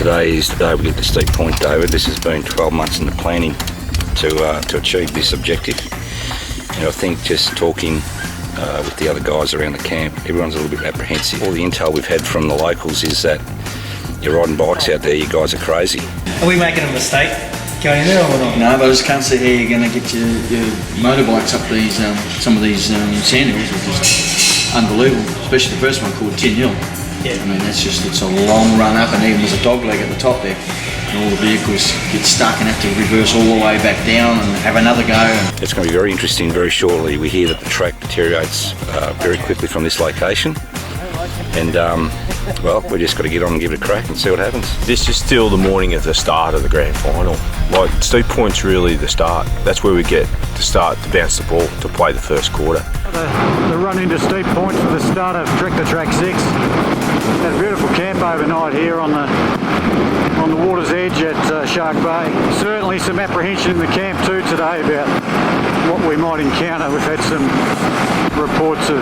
Today is the day we get to Steep Point, David. This has been 12 months in the planning to achieve this objective. And I think just talking with the other guys around the camp, everyone's a little bit apprehensive. All the intel we've had from the locals is that you're riding bikes out there, you guys are crazy. Are we making a mistake going in there or not? No, but I just can't see how you're going to get your motorbikes up these some of these sand hills, which is unbelievable, especially the first one called Tin Hill. Yeah. I mean, it's a long run up, and even there's a dog leg at the top there. And all the vehicles get stuck and have to reverse all the way back down and have another go. It's going to be very interesting very shortly. We hear that the track deteriorates very quickly from this location. And, well, we just got to get on and give it a crack and see what happens. This is still the morning of the start of the grand final. Like, Steep Point's really the start. That's where we get to start to bounce the ball to play the first quarter. The run into Steep Point for the start of Trek the Trak 6. Had a beautiful camp overnight here on the water's edge at Shark Bay. Certainly some apprehension in the camp too today about what we might encounter. We've had some reports of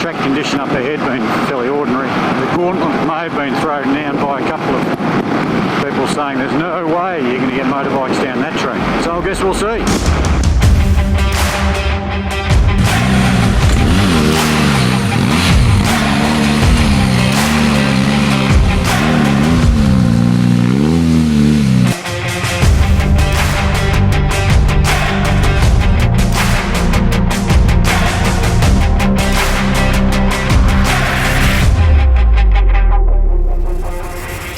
track condition up ahead being fairly ordinary. The gauntlet may have been thrown down by a couple of people saying there's no way you're going to get motorbikes down that track. So I guess we'll see.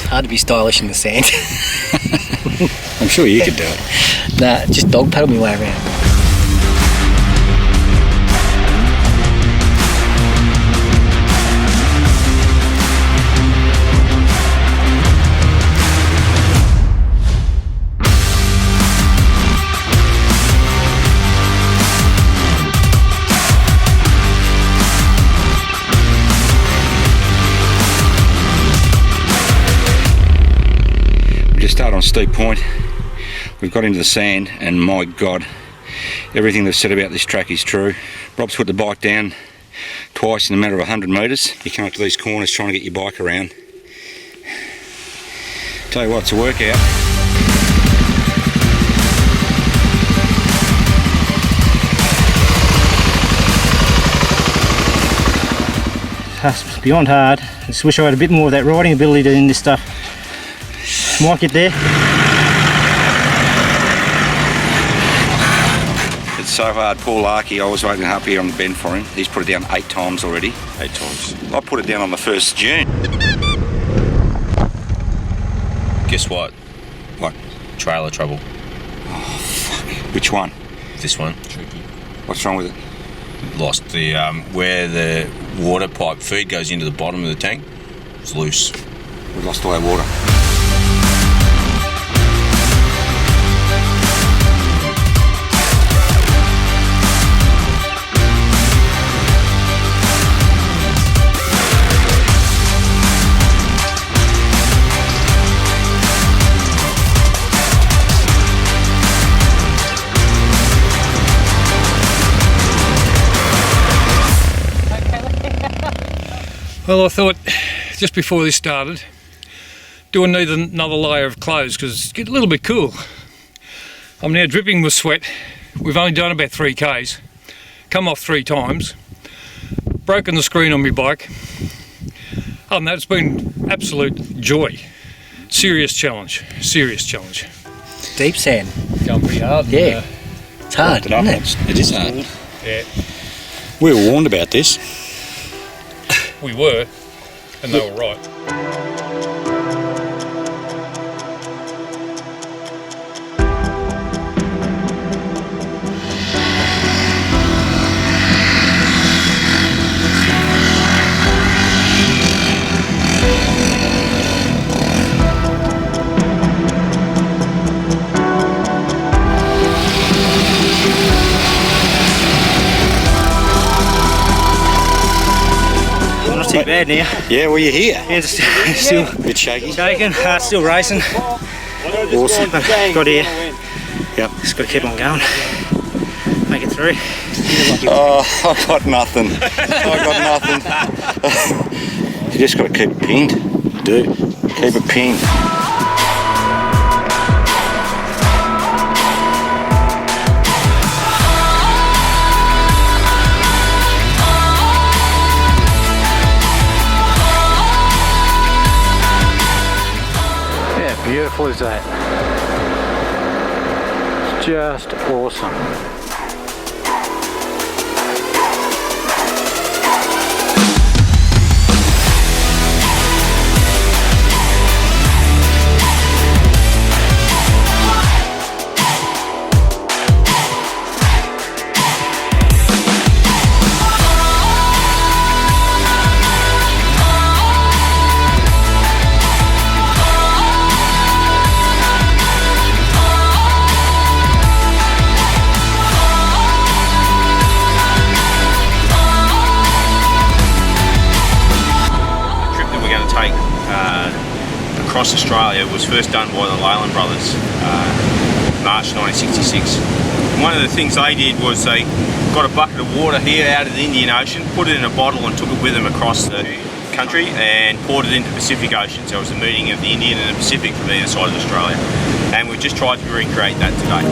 Hard to be stylish in the sand. I'm sure you could do it. Nah, just dog paddle my way around. Just started on Steep Point. We've got into the sand, and my God, everything they've said about this track is true. Rob's put the bike down twice in a matter of 100 metres. You come up to these corners trying to get your bike around. Tell you what, it's a workout. It's beyond hard. I just wish I had a bit more of that riding ability in this stuff. Might get there. It's so hard. Poor Larky, I was waiting up here on the bend for him. He's put it down 8 times already. 8 times. I put it down on the 1st June. Guess what? What? Trailer trouble. Oh, fuck. Which one? This one. Tricky. What's wrong with it? Lost the, where the water pipe feed goes into the bottom of the tank. It's loose. We've lost all our water. Well, I thought just before this started, do I need another layer of clothes because it's getting a little bit cool. I'm now dripping with sweat. We've only done about 3 Ks, come off 3 times, broken the screen on my bike. Other than that, it's been absolute joy. Serious challenge, serious challenge. Deep sand. Going pretty hard. Yeah. It's hard, isn't it? It is hard. Yeah, We were warned about this. we were, and they were right. Too bad now. Yeah, well, you're here. Yeah, still A bit shaky. shaking, still racing. Awesome. Got here. Yep. Just got to keep on going. Make it through. Oh, I've got nothing. I've got nothing. You just got to keep it pinned. Do. Keep it pinned. beautiful is that? It's just awesome. Across Australia was first done by the Leyland brothers, March 1966. And one of the things they did was they got a bucket of water here out of the Indian Ocean, put it in a bottle and took it with them across the country and poured it into the Pacific Ocean. So it was a meeting of the Indian and the Pacific from either side of Australia. And we just tried to recreate that today.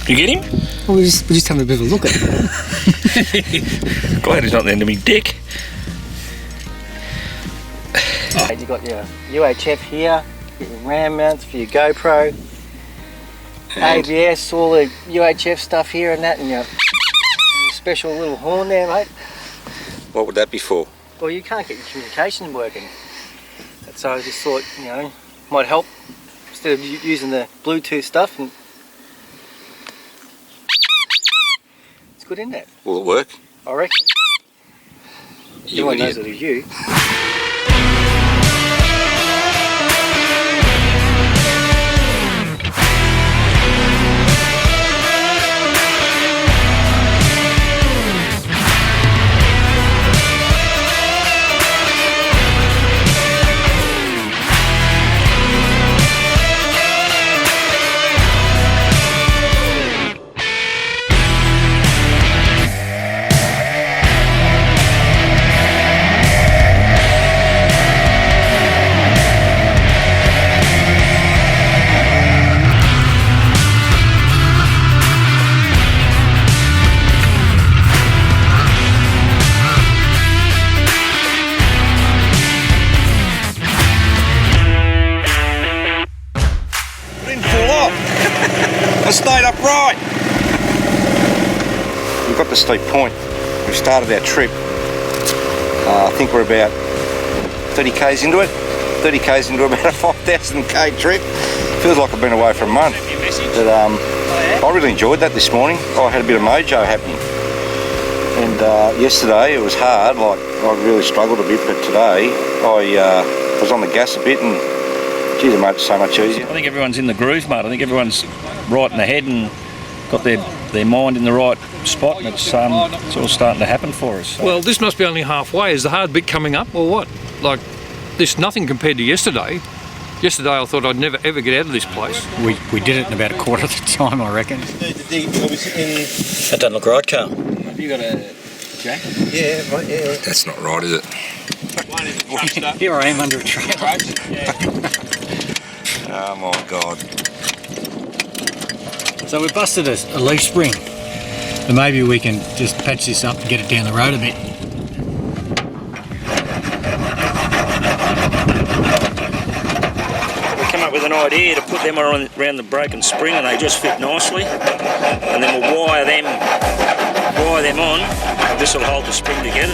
You get him? Well, we're just having a bit of a look at him. Glad he's not the end of me dick. You've got your UHF here, your RAM mounts for your GoPro, And ABS, all the UHF stuff here and that, and your special little horn there, mate. what would that be for? Well, you can't get your communication working. So I just thought, you know, might help instead of using the Bluetooth stuff. And it's good, isn't it? Will it work? I reckon. You Everyone knows idiot. it is you. I stayed upright. We've got to Steep Point. We've started our trip. I think we're about 30 k's into it. 30 k's into about a 5,000 k trip. Feels like I've been away for a month. But I really enjoyed that this morning. I had a bit of mojo happening. And yesterday it was hard. Like I really struggled a bit, but today I was on the gas a bit and geez, it made it so much easier. I think everyone's in the groove, mate. I think everyone's right in the head and got their mind in the right spot, and it's all starting to happen for us. So. Well, this must be only halfway. Is the hard bit coming up or what? Like, this nothing compared to yesterday. Yesterday I thought I'd never ever get out of this place. We did it in about a quarter of the time, I reckon. That doesn't look right, Carl. Have you got a jacket? Yeah, right, yeah. That's not right, is it? Here I am under a tree. Oh my God. So we busted a leaf spring. So maybe we can just patch this up and get it down the road a bit. We came up with an idea to put them around the broken spring, and they just fit nicely. And then we'll wire them on. This will hold the spring together.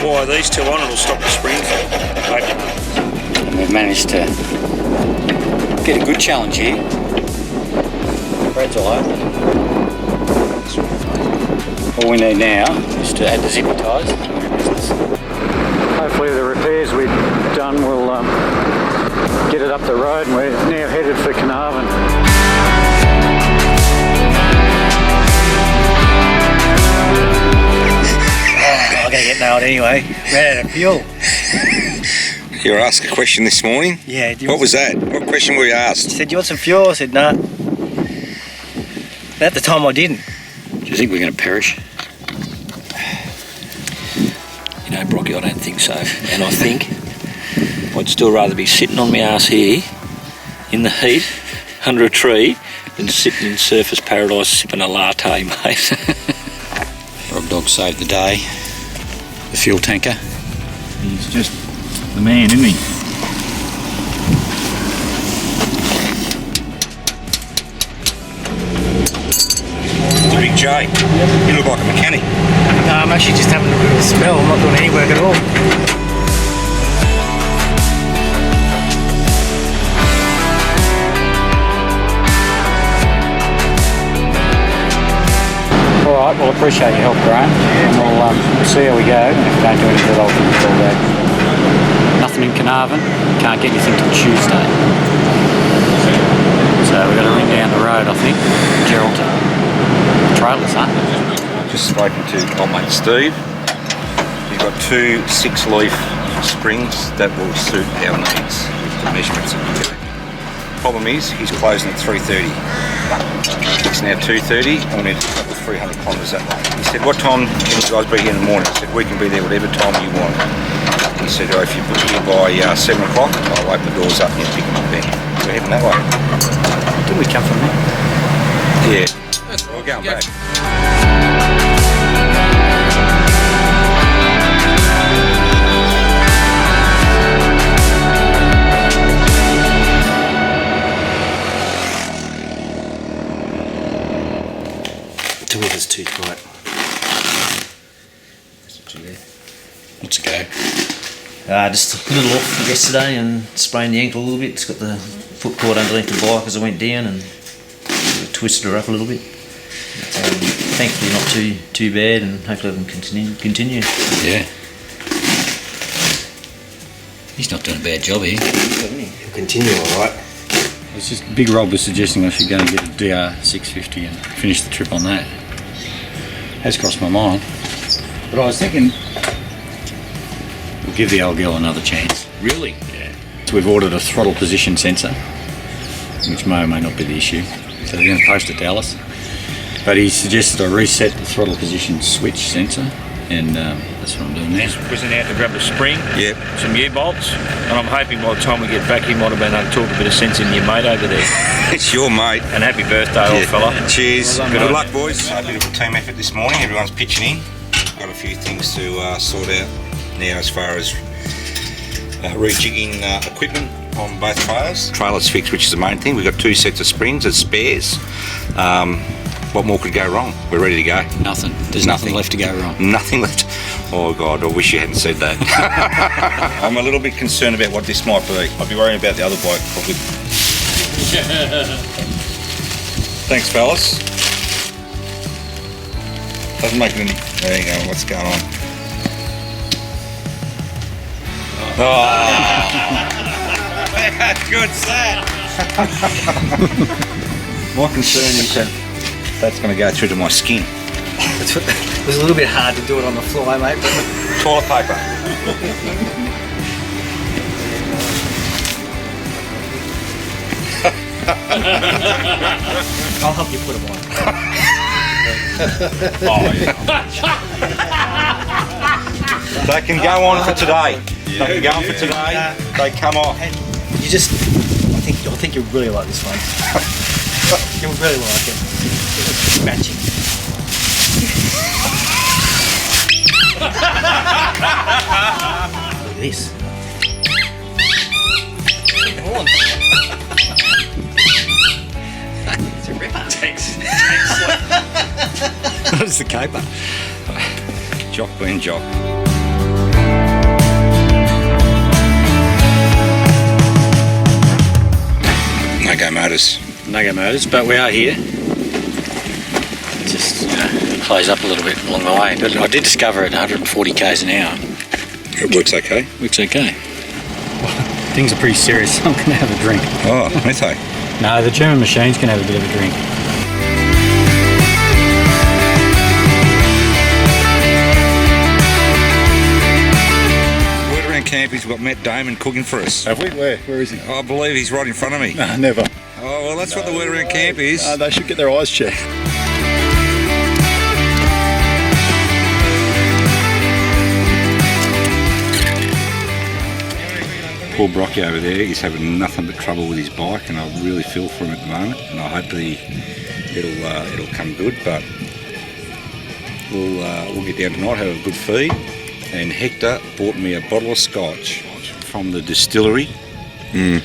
Wire these two on, it'll stop the spring opening. We've managed to get a good challenge here. Threads all over. All we need now is to add the zipper ties. hopefully the repairs we've done will get it up the road, and we're now headed for Carnarvon. I'm going to get nailed anyway. Ran out of fuel. You were asked a question this morning? Yeah. What was that? What question were you asked? Said, "Do you want some fuel?" I said, "No." Nah. At the time I didn't. Do you think we're going to perish? You know, Brocky, I don't think so. And I think I'd still rather be sitting on my ass here in the heat under a tree than sitting in surface paradise sipping a latte, mate. Rob Dog saved the day. The fuel tanker. He's just the man, isn't he? Big J. You look like a mechanic. No, I'm actually just having a bit of a smell. I'm not doing any work at all. Alright, well appreciate your help, Graham, and we'll see how we go, and if we don't do any good I'll give you a call back. Nothing in Carnarvon, can't get anything till Tuesday. So we're going to ring down the road, I think, Geraldton. Trailers, huh? Just spoken to old mate Steve. He's got 2 6-leaf springs that will suit our needs with the measurements that we do. Problem is, he's closing at 3:30. It's now 2:30 and we need to travel 300 kilometres that way. He said, "What time can you guys be here in the morning?" I said, "We can be there whatever time you want." He said, "Oh, if you put here by 7 o'clock, I'll open the doors up and you pick them up then." We're heading that way. Didn't we come from there? Yeah. We're going back. The weather's too tight. What's a go? Just a little off yesterday and sprained the ankle a little bit. It's got the foot cord underneath the bike as I went down and twisted her up a little bit. Thankfully not too bad, and hopefully I can continue. Yeah. He's not doing a bad job here. He'll continue alright. It's just Big Rob was suggesting I should go and get a DR650 and finish the trip on that. Has crossed my mind. But I was thinking we'll give the old girl another chance. Really? Yeah. So we've ordered a throttle position sensor, which may or may not be the issue. So they're going to post it to Alice. But he suggested I reset the throttle position switch sensor, and that's what I'm doing now. Whizzing out to grab a spring, Yep. some U-bolts, and I'm hoping by the time we get back he might have been able to talk a bit of sense into your mate over there. It's your mate. And happy birthday, old fella. Cheers. Well done, Good mate. luck, boys. A bit of a team effort this morning. Everyone's pitching in. Got a few things to sort out now as far as rejigging equipment on both trailers. Trailer's fixed, which is the main thing. We've got 2 sets of springs as spares. What more could go wrong? We're ready to go. Nothing. There's nothing left to go wrong. Nothing left. Oh God, I wish you hadn't said that. I'm a little bit concerned about what this might be. I'd be worrying about the other bloke probably. Thanks, fellas. Doesn't make any. There you go. What's going on? Oh, good set. My concern is that that's going to go through to my skin. It was a little bit hard to do it on the fly, mate. But Toilet paper. I'll help you put them on. They can go on for today. They can go on for today. They come off. You just, I think you'll really like this one. You'll really like it. It's matching. Look at this. It's a ripper. That's the caper. Jock being jock. No-go motors. No-go motors, but we are here. Just close up a little bit along the way. But I did discover at 140 k's an hour, It works okay. Works okay. Things are pretty serious. I'm going to have a drink. Oh, aren't they? No, the German machines can have a bit of a drink. Word around camp is we've got Matt Damon cooking for us. Have we? Where? Where is he? I believe he's right in front of me. No, never. Oh, well, that's what the word around camp is. They should get their eyes checked. Poor Brocky over there, he's having nothing but trouble with his bike, and I really feel for him at the moment, and I hope it'll come good, but we'll get down tonight, have a good feed. And Hector bought me a bottle of scotch from the distillery and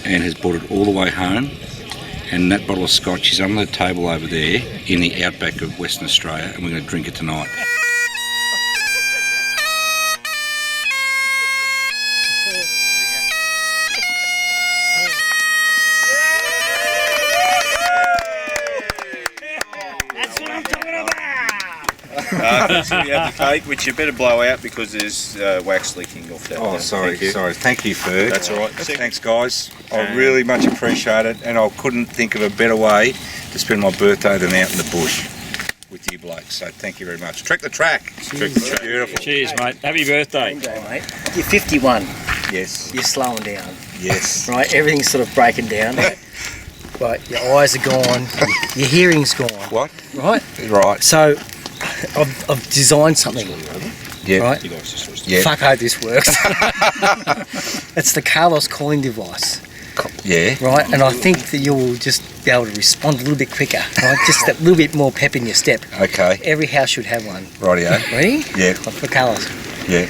has brought it all the way home, and that bottle of scotch is on the table over there in the outback of Western Australia, and we're going to drink it tonight. So you have the cake, which you better blow out because there's wax leaking off that. Oh, sorry. Thank you, Ferg. That's all right. Thanks, guys. I really much appreciate it, and I couldn't think of a better way to spend my birthday than out in the bush with you blokes. So thank you very much. Trek the Trak. Trek the Trak. Beautiful. Cheers, mate. Happy birthday. Mate. You're 51. Yes. You're slowing down. Yes. Right? Everything's sort of breaking down. Right? Your eyes are gone. Your hearing's gone. What? Right? Right. So, I've designed something. Yeah. Right? Yeah. Fuck, I hope this works. It's the Carlos calling device. Yeah. Right? And I think that you'll just be able to respond a little bit quicker. Right? Just a little bit more pep in your step. Okay. Every house should have one. Rightio. Ready? Yeah. For Carlos. Yeah.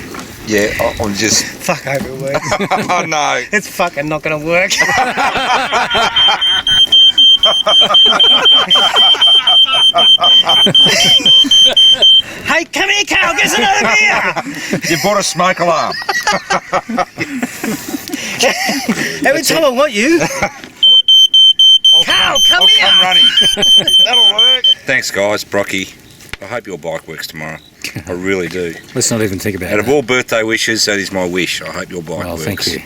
Yeah. I'm just. Fuck, I hope it works. Oh no. It's fucking not going to work. Hey, come here, Carl, get us another beer! You bought a smoke alarm. Every time I want you. Carl, come here! I'm running. That'll work. Thanks, guys. Brocky, I hope your bike works tomorrow. I really do. Let's not even think about Out it. of all birthday wishes, that is my wish. I hope your bike Well, works. thank you.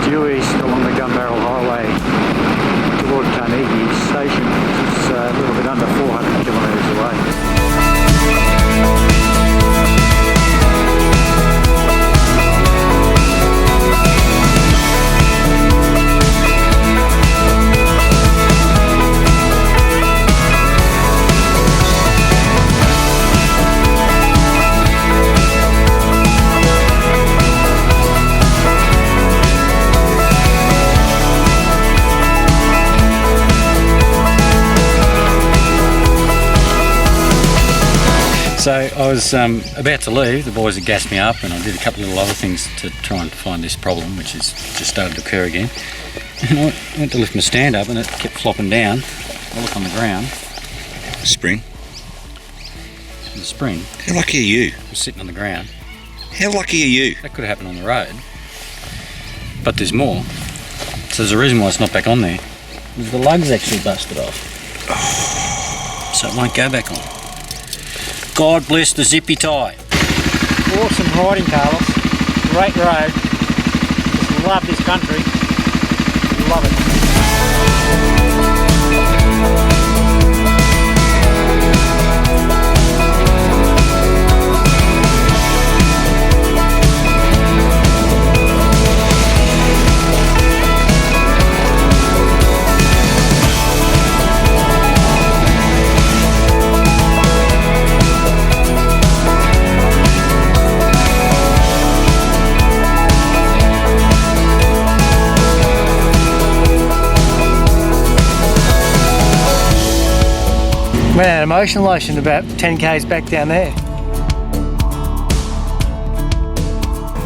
Due east along the Gunbarrel Highway toward Carnegie Station, which is a little bit under 400 kilometres away. So I was about to leave, the boys had gassed me up and I did a couple of little other things to try and find this problem, which has just started to occur again. And I went to lift my stand up and it kept flopping down. I look on the ground. Spring. And the spring How lucky are you? was sitting on the ground. How lucky are you? That could have happened on the road. But there's more. So there's a reason why it's not back on there. The lug's actually busted off. So it won't go back on. God bless the zippy tie. Awesome riding, Carlos. Great road. Just love this country. Love it. Went out of motion lotion about 10 k's back down there.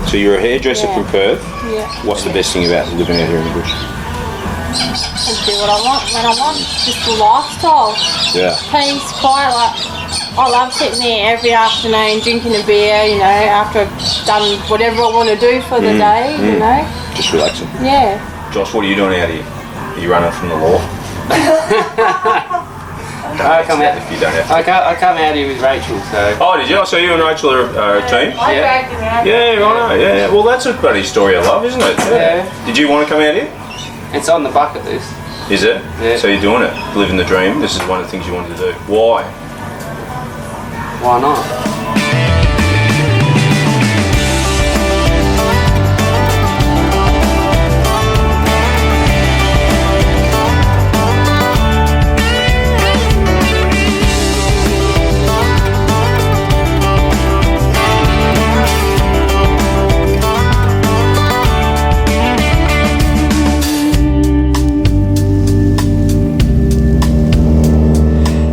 So you're a hairdresser from Perth. Yeah. What's the best thing about living out here in the bush? I do what I want when I want. Just the lifestyle. Yeah. Peace, quiet. Like, I love sitting there every afternoon drinking a beer, you know, after I've done whatever I want to do for the day, you know. Just relaxing. Yeah. Josh, what are you doing out here? Are you running from the law? I come out. If you don't have to. I come out here with Rachel, so. Oh, did you? So you and Rachel are a team? Yeah. Yeah, I know. Yeah. Well, that's a bloody story of love, isn't it? Yeah. Did you want to come out here? It's on the bucket list. Is it? Yeah. So you're doing it, living the dream. This is one of the things you wanted to do. Why? Why not?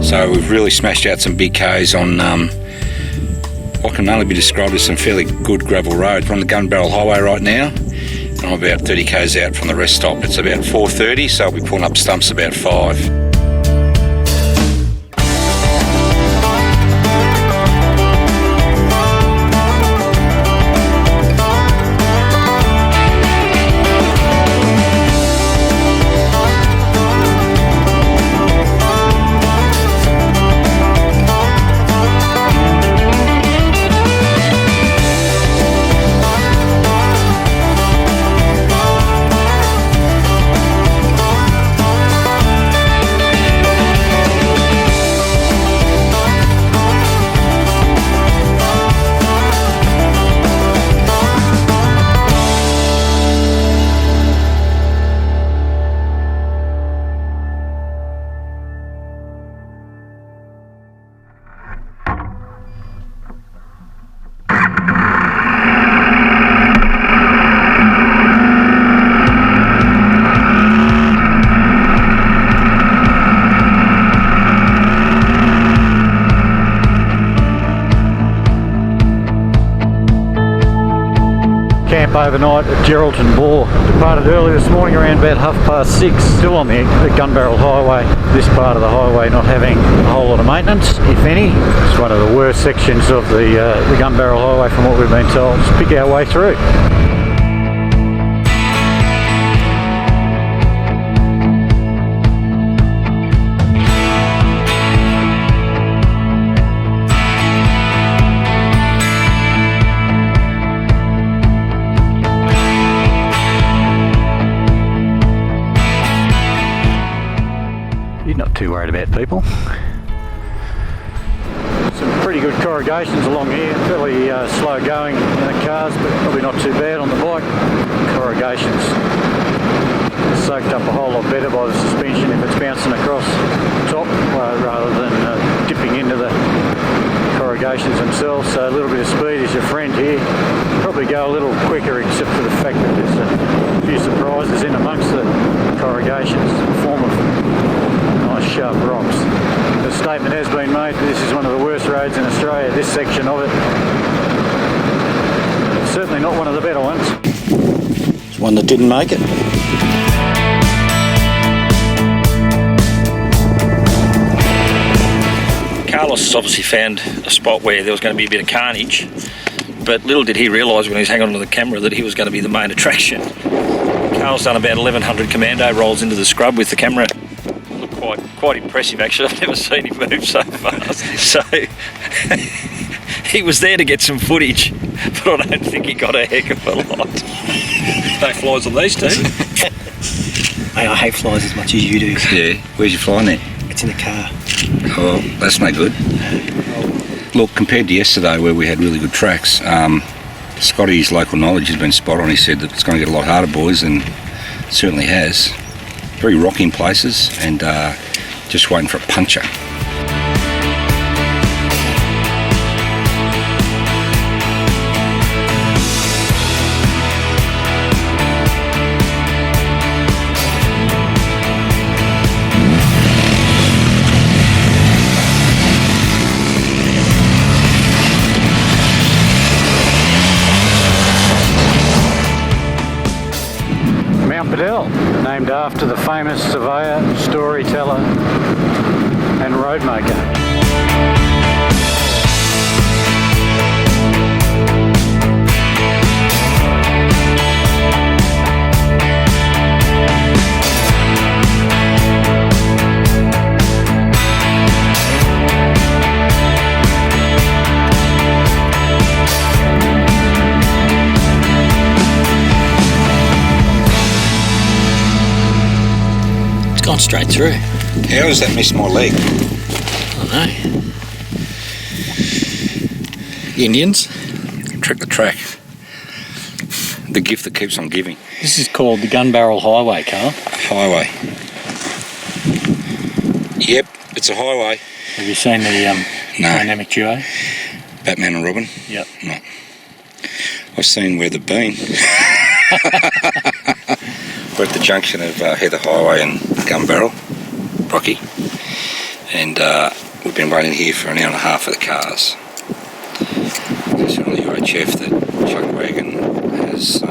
So we've really smashed out some big Ks on what can only be described as some fairly good gravel road. We're on the Gunbarrel Highway right now, and I'm about 30 Ks out from the rest stop. It's about 4:30, so I'll be pulling up stumps about 5. Camp overnight at Geraldton Bore. Departed early this morning around about 6:30, still on the Gunbarrel Highway. This part of the highway not having a whole lot of maintenance, if any. It's one of the worst sections of the Gunbarrel Highway from what we've been told. Just pick our way through. You're not too worried about people. Some pretty good corrugations along here, fairly slow going in the cars, but probably not too bad on the bike. Corrugations soaked up a whole lot better by the suspension if it's bouncing across the top rather than dipping into the corrugations themselves. So a little bit of speed is your friend here. Probably go a little quicker except for the fact that there's a few surprises in amongst the corrugations in the form of nice sharp rocks. The statement has been made that this is one of the worst roads in Australia, this section of it. It's certainly not one of the better ones. It's one that didn't make it. Carlos has obviously found a spot where there was going to be a bit of carnage, but little did he realise when he was hanging onto the camera that he was going to be the main attraction. Carl's done about 1,100 commando rolls into the scrub with the camera. Looked quite impressive actually. I've never seen him move so fast. So he was there to get some footage, but I don't think he got a heck of a lot. No flies on these two. Mate, I hate flies as much as you do. Yeah. Where's your fly net? It's in the car. Oh, that's no good. Look, compared to yesterday where we had really good tracks, Scotty's local knowledge has been spot on. He said that it's going to get a lot harder, boys, and it certainly has. Very rocky in places, and just waiting for a puncher. Named after the famous surveyor, storyteller and roadmaker. Gone straight through. How has that missed my leg? I don't know. Indians? Trek the Trak. The gift that keeps on giving. This is called the Gunbarrel Highway, Carl. Highway. Yep, it's a highway. Have you seen the dynamic duo? Batman and Robin? Yep. No. I've seen where they've been. We're at the junction of Heather Highway and Gunbarrel, Rocky, and we've been waiting here for an hour and a half for the cars. It's on the UHF that Chuck Wagon has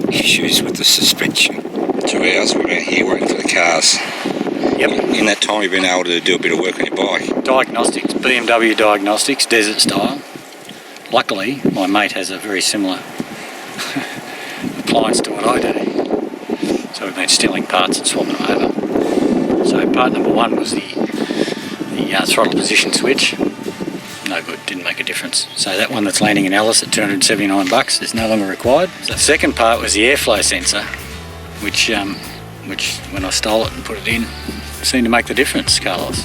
issues with the suspension. 2 hours we've been here waiting for the cars. Yep. In that time you've been able to do a bit of work on your bike. Diagnostics, BMW diagnostics, desert style. Luckily, my mate has a very similar appliance to what I do. So we've been stealing parts and swapping them over. So part number one was the throttle position switch. No good, didn't make a difference. So that one that's landing in Alice at $279 is no longer required. So the second part was the airflow sensor, which when I stole it and put it in, seemed to make the difference, Carlos.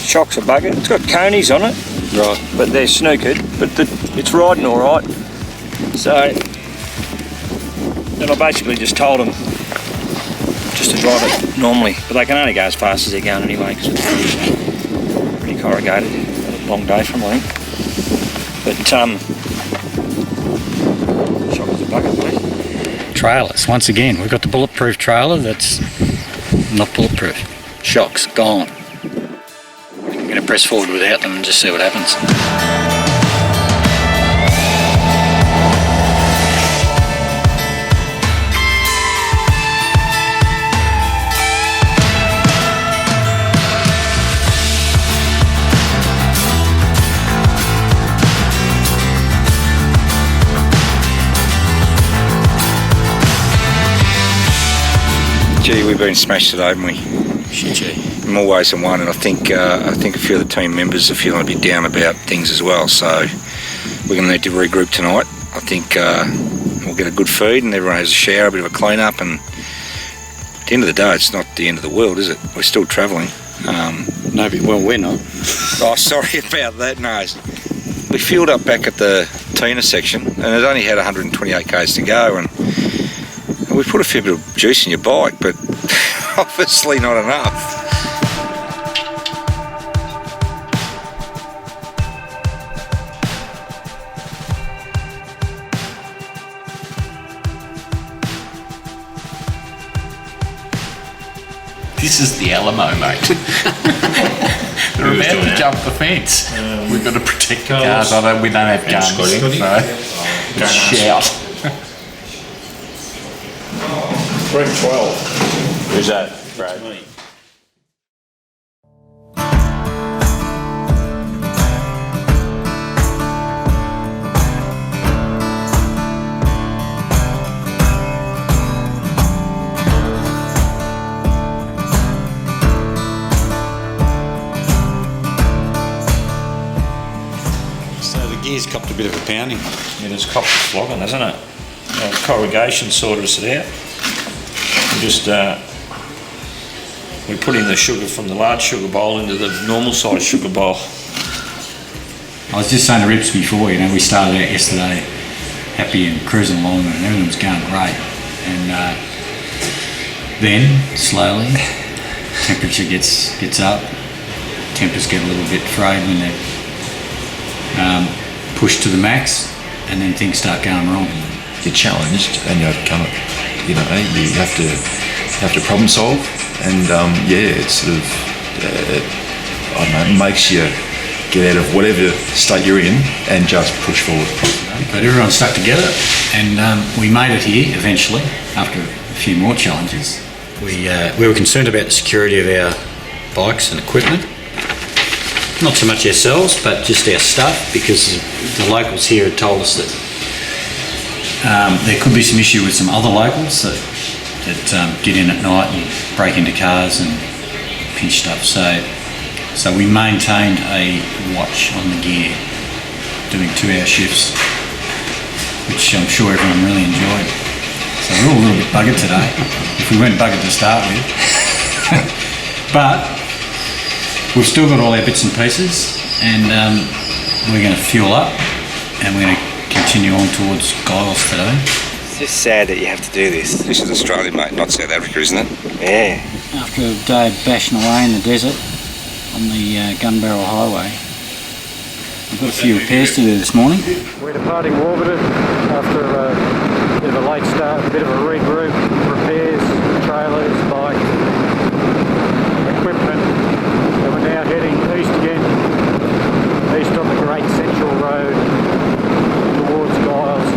Shocks are buggered. It's got conies on it. Right. But they're snookered. But it's riding all right. So then I basically just told them just to drive it normally. But they can only go as fast as they're going anyway because it's pretty corrugated. A long day from me. But shockers are buggered, mate. Trailers, once again, we've got the bulletproof trailer that's not bulletproof. Shocks, gone. I'm going to press forward without them and just see what happens. Gee, we've been smashed today, haven't we? Shit, yeah. In more ways than one, and I think a few of the team members are feeling a bit down about things as well. So we're going to need to regroup tonight. I think we'll get a good feed and everyone has a shower, a bit of a clean up, and at the end of the day, it's not the end of the world, is it? We're still travelling. No, well, we're not. Oh, sorry about that. No, we fueled up back at the Tina section, and it only had 128 k's to go, and we put a fair bit of juice in your bike, but obviously not enough. This is the Alamo, mate. They're about to jump the fence. We've got to protect the cars. We don't have guns, so shout. Ring 12. Who's that? Brad. bit of a pounding. It is copper flogging, isn't it? Corrugation sorters it out. We put in the sugar from the large sugar bowl into the normal size sugar bowl. I was just saying to Rips before, you know, we started out yesterday happy and cruising along and everything was going great. And then, slowly, temperature gets up, tempers get a little bit frayed when they're pushed to the max, and then things start going wrong. You're challenged and you overcome it. You know, you have to problem solve, and it's sort of I don't know, it makes you get out of whatever state you're in and just push forward. But everyone stuck together, and we made it here eventually after a few more challenges. We were concerned about the security of our bikes and equipment. Not so much ourselves, but just our stuff, because the locals here had told us that there could be some issue with some other locals that get in at night and break into cars and pinch stuff. So we maintained a watch on the gear, doing 2-hour shifts, which I'm sure everyone really enjoyed. So we're all a little bit buggered today, if we weren't buggered to start with. But we've still got all our bits and pieces, and we're going to fuel up and we're going to continue on towards Giles today. It's just sad that you have to do this. This is Australia, mate, not South Africa, isn't it? Yeah. After a day of bashing away in the desert on the Gunbarrel Highway, we've got a few repairs to do this morning. We're departing Warburton after a bit of a late start, a bit of a regroup, repairs, trailers, bike, equipment, and we're now heading east again, east on the Great Central Road towards Giles.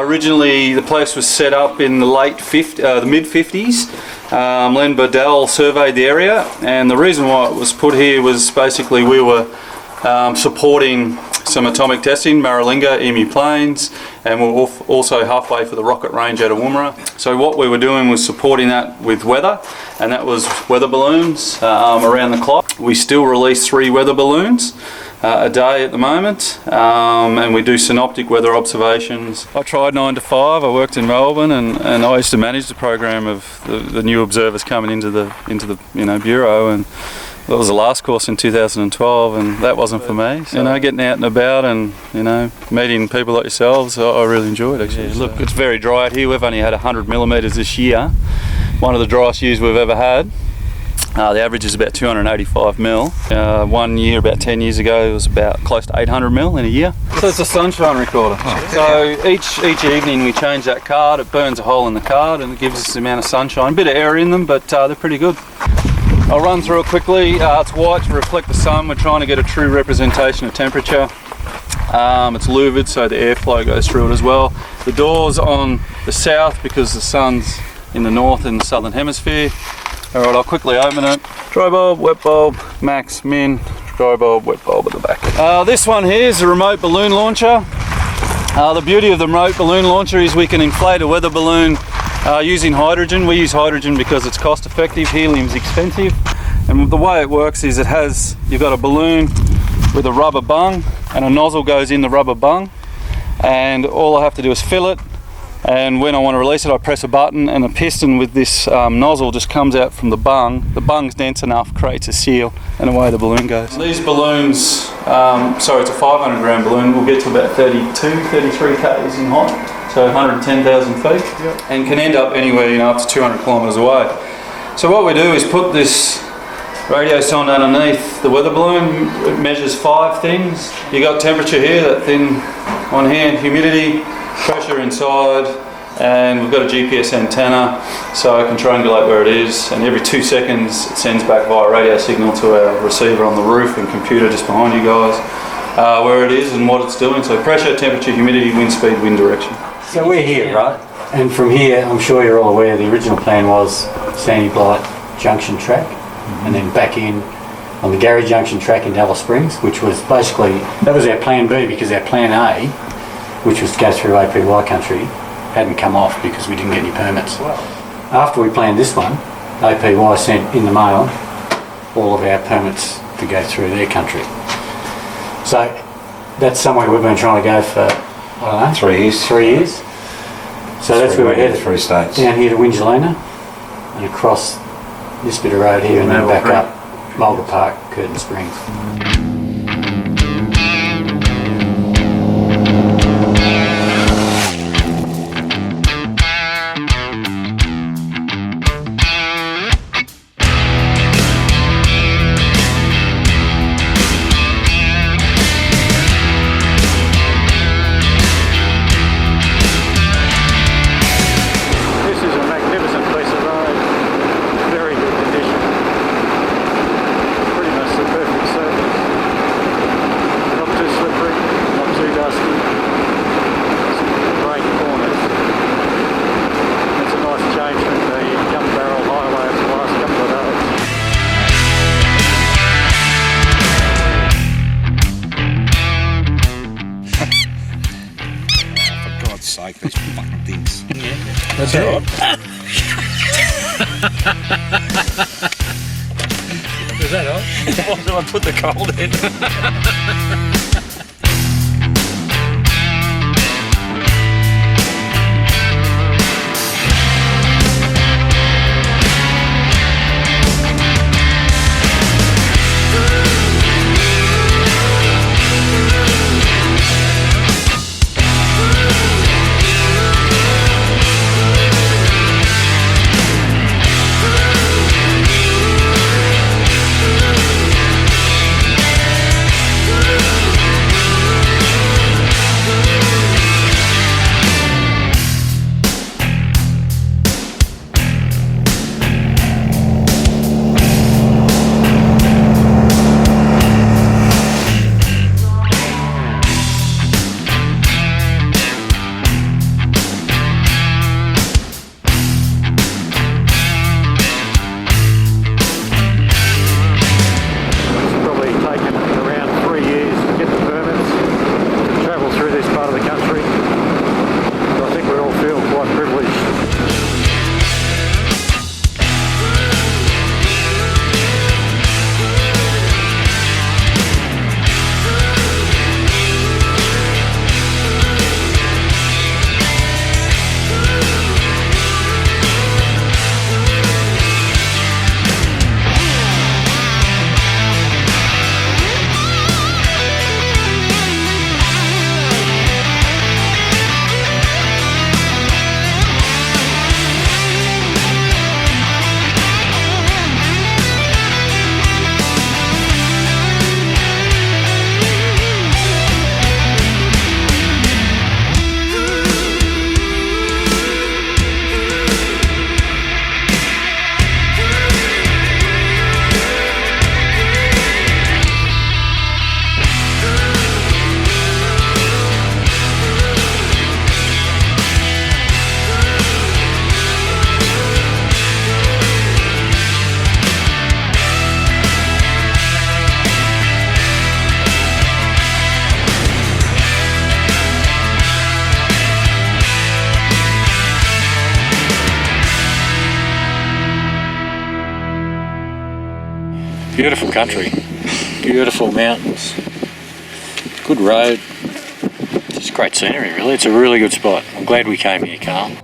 Originally, the place was set up in the mid-50s. Len Burdell surveyed the area, and the reason why it was put here was basically we were supporting some atomic testing, Maralinga, Emu Plains, and we're also halfway for the rocket range out of Woomera. So what we were doing was supporting that with weather, and that was weather balloons around the clock. We still release 3 weather balloons a day at the moment, and we do synoptic weather observations. I tried 9 to 5. I worked in Melbourne, and I used to manage the program of the new observers coming into the bureau, and that was the last course in 2012, and that wasn't for me. So, getting out and about and meeting people like yourselves, I really enjoyed actually. Yeah, look, it's very dry out here. We've only had 100 millimetres this year, one of the driest years we've ever had. The average is about 285 mil. 1 year, about 10 years ago, it was about close to 800 mil in a year. So it's a sunshine recorder. So each evening we change that card. It burns a hole in the card and it gives us the amount of sunshine. A bit of air in them, but they're pretty good. I'll run through it quickly. It's white to reflect the sun. We're trying to get a true representation of temperature. It's louvered, so the airflow goes through it as well. The door's on the south because the sun's in the north in the southern hemisphere. Alright, I'll quickly open it. Dry bulb, wet bulb, max, min, dry bulb, wet bulb at the back. This one here is a remote balloon launcher. The beauty of the remote balloon launcher is we can inflate a weather balloon using hydrogen. We use hydrogen because it's cost effective, helium's expensive. And the way it works is you've got a balloon with a rubber bung and a nozzle goes in the rubber bung, and all I have to do is fill it, and when I want to release it I press a button and a piston with this nozzle just comes out from the bung. The bung's dense enough, creates a seal, and away the balloon goes. These balloons, it's a 500 gram balloon, will get to about 33 k's in height, so 110,000 feet, and can end up anywhere up to 200 kilometres away. So what we do is put this radio sonde underneath the weather balloon. It measures 5 things. You got temperature here, that thin on here, humidity, pressure inside, and we've got a GPS antenna so I can triangulate where it is, and every 2 seconds it sends back via radio signal to our receiver on the roof and computer just behind you guys where it is and what it's doing. So pressure, temperature, humidity, wind speed, wind direction. So we're here, right? And from here, I'm sure you're all aware, the original plan was Sandy Blight Junction track, and then back in on the Gary Junction track in Alice Springs, which was basically, that was our plan B, because our plan A, which was to go through APY country, hadn't come off because we didn't get any permits. After we planned this one, APY sent in the mail all of our permits to go through their country. So that's somewhere we've been trying to go for, I don't know, 3 years. 3 years. So that's where we're headed. 3 states. Down here to Wingelina and across this bit of road here and then back up Mulga Park, Curtin Springs. These fucking things. That's all right. Is that all? Why do I put the cold in? Beautiful country, beautiful mountains, good road, just great scenery really. It's a really good spot. I'm glad we came here, Carl.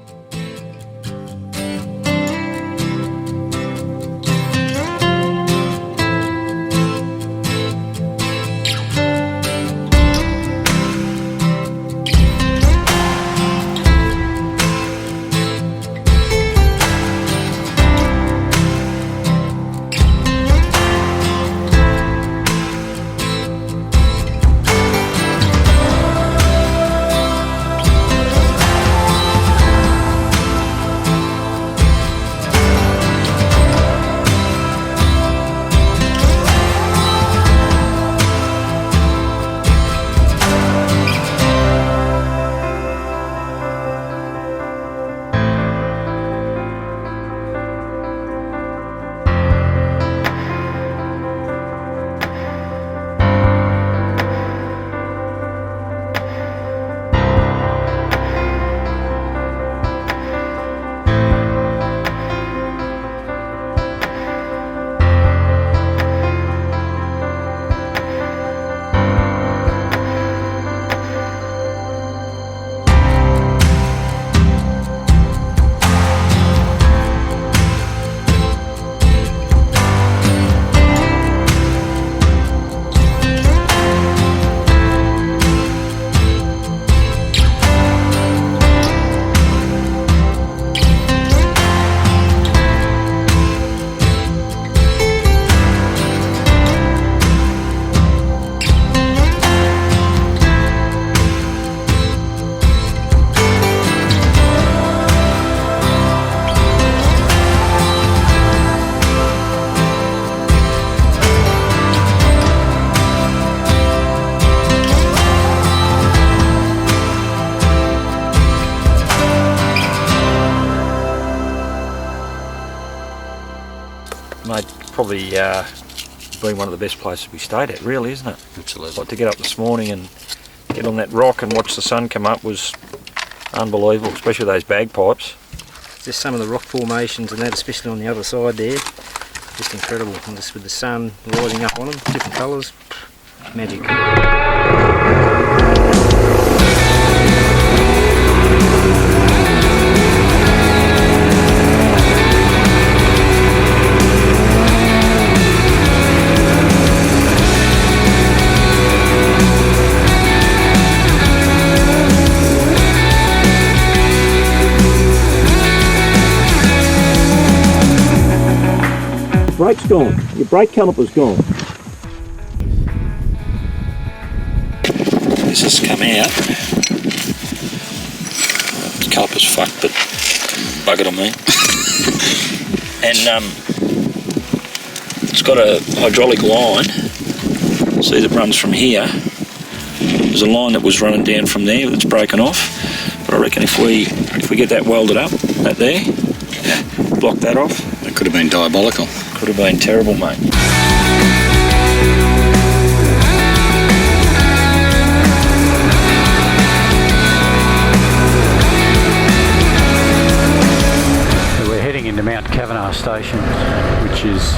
probably been one of the best places we stayed at, really, isn't it? Absolutely. Like to get up this morning and get on that rock and watch the sun come up was unbelievable, especially those bagpipes. Just some of the rock formations and that, especially on the other side there, just incredible. And just with the sun lighting up on them, different colours, magic. Brake's gone. Your brake caliper's gone. This has come out. The caliper's fucked, but bugger on me. And it's got a hydraulic line. See, that runs from here. There's a line that was running down from there that's broken off. But I reckon if we get that welded up, that there, block that off. It could have been diabolical. Could have been terrible, mate. So we're heading into Mount Kavanagh Station, which is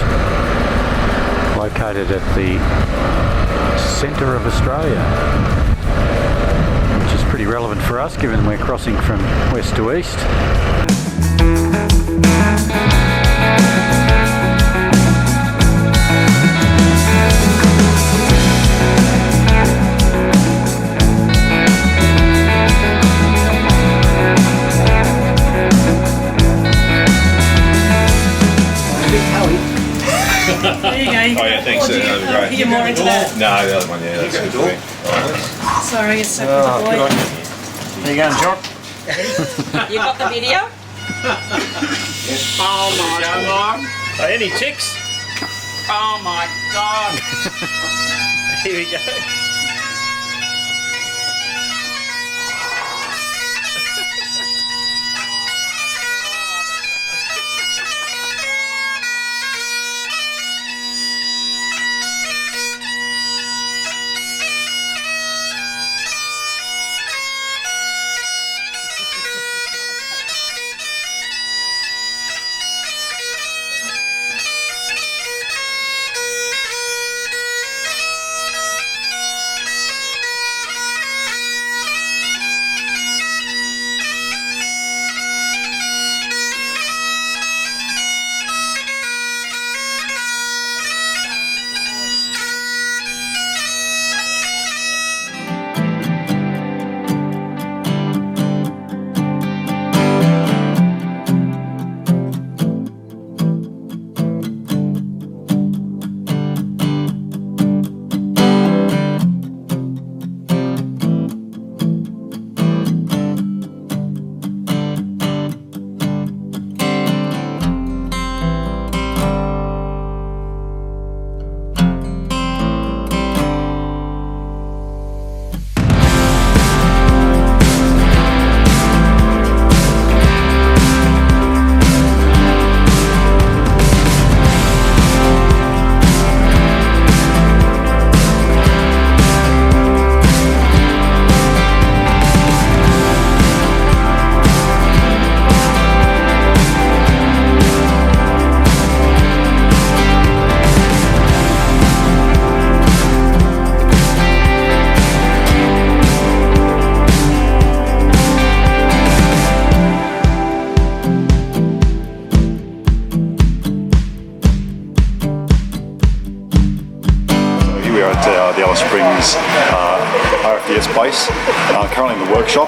located at the centre of Australia, which is pretty relevant for us given we're crossing from west to east. There you go. Oh yeah, thanks. That was great. You're more into that. No, the other one, yeah. That's good. Sorry, it's so good, boy. There you go, Jock. You got the video? Oh my God. Any ticks? Oh my God. Here we go. The Alice Springs RFDS base. Currently in the workshop,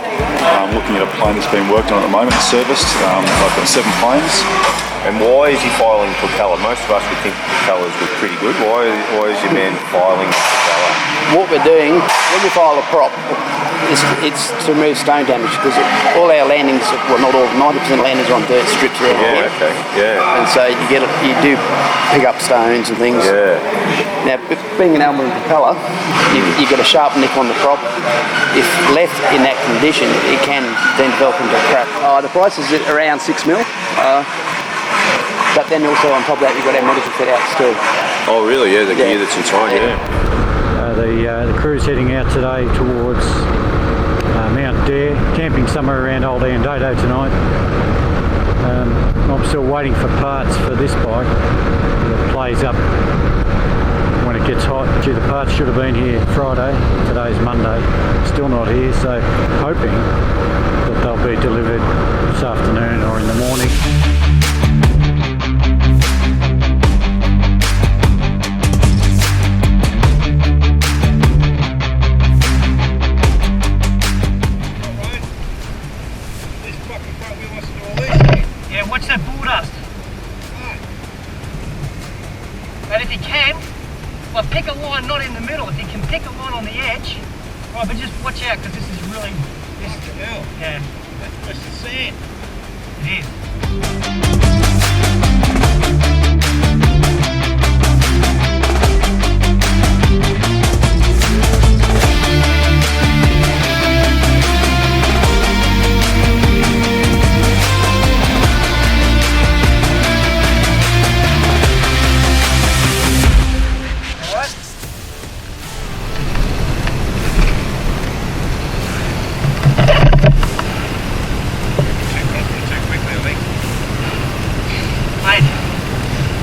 looking at a plane that's being worked on at the moment, serviced. I've got 7 planes. And why is he filing propeller? Most of us would think propellers were pretty good. Why is your man filing propeller? What we're doing, when we file a prop, it's to remove stone damage, because all our landings, well not all, 90% of landings are on dirt strips around here. Okay, yeah. And so you do pick up stones and things. Yeah. Now, being an aluminum propeller, you've got a sharp nick on the prop. If left in that condition, it can then develop into a crack. The price is around $6 mil. But then also on top of that, you've got our medical fit outs too. Oh really? Yeah, the gear that's inside. Yeah. The crew's heading out today towards Mount Dare, camping somewhere around Old Andado tonight. I'm still waiting for parts for this bike that plays up when it gets hot. Gee, the parts should have been here Friday, today's Monday, still not here, so hoping that they'll be delivered this afternoon or in the morning. Yeah, watch that bull dust. And if you can, well, pick a line not in the middle. If you can pick a line on the edge, right, but just watch out because this is really. This is the hell. Yeah. That's the sand. It is.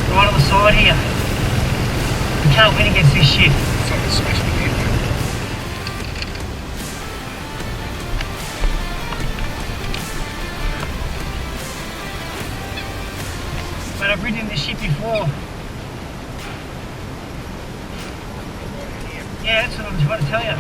Right on the side here. We can't win against this shit. Something smashed me here, mate. But I've ridden in this shit before. Yeah, that's what I'm trying to tell you.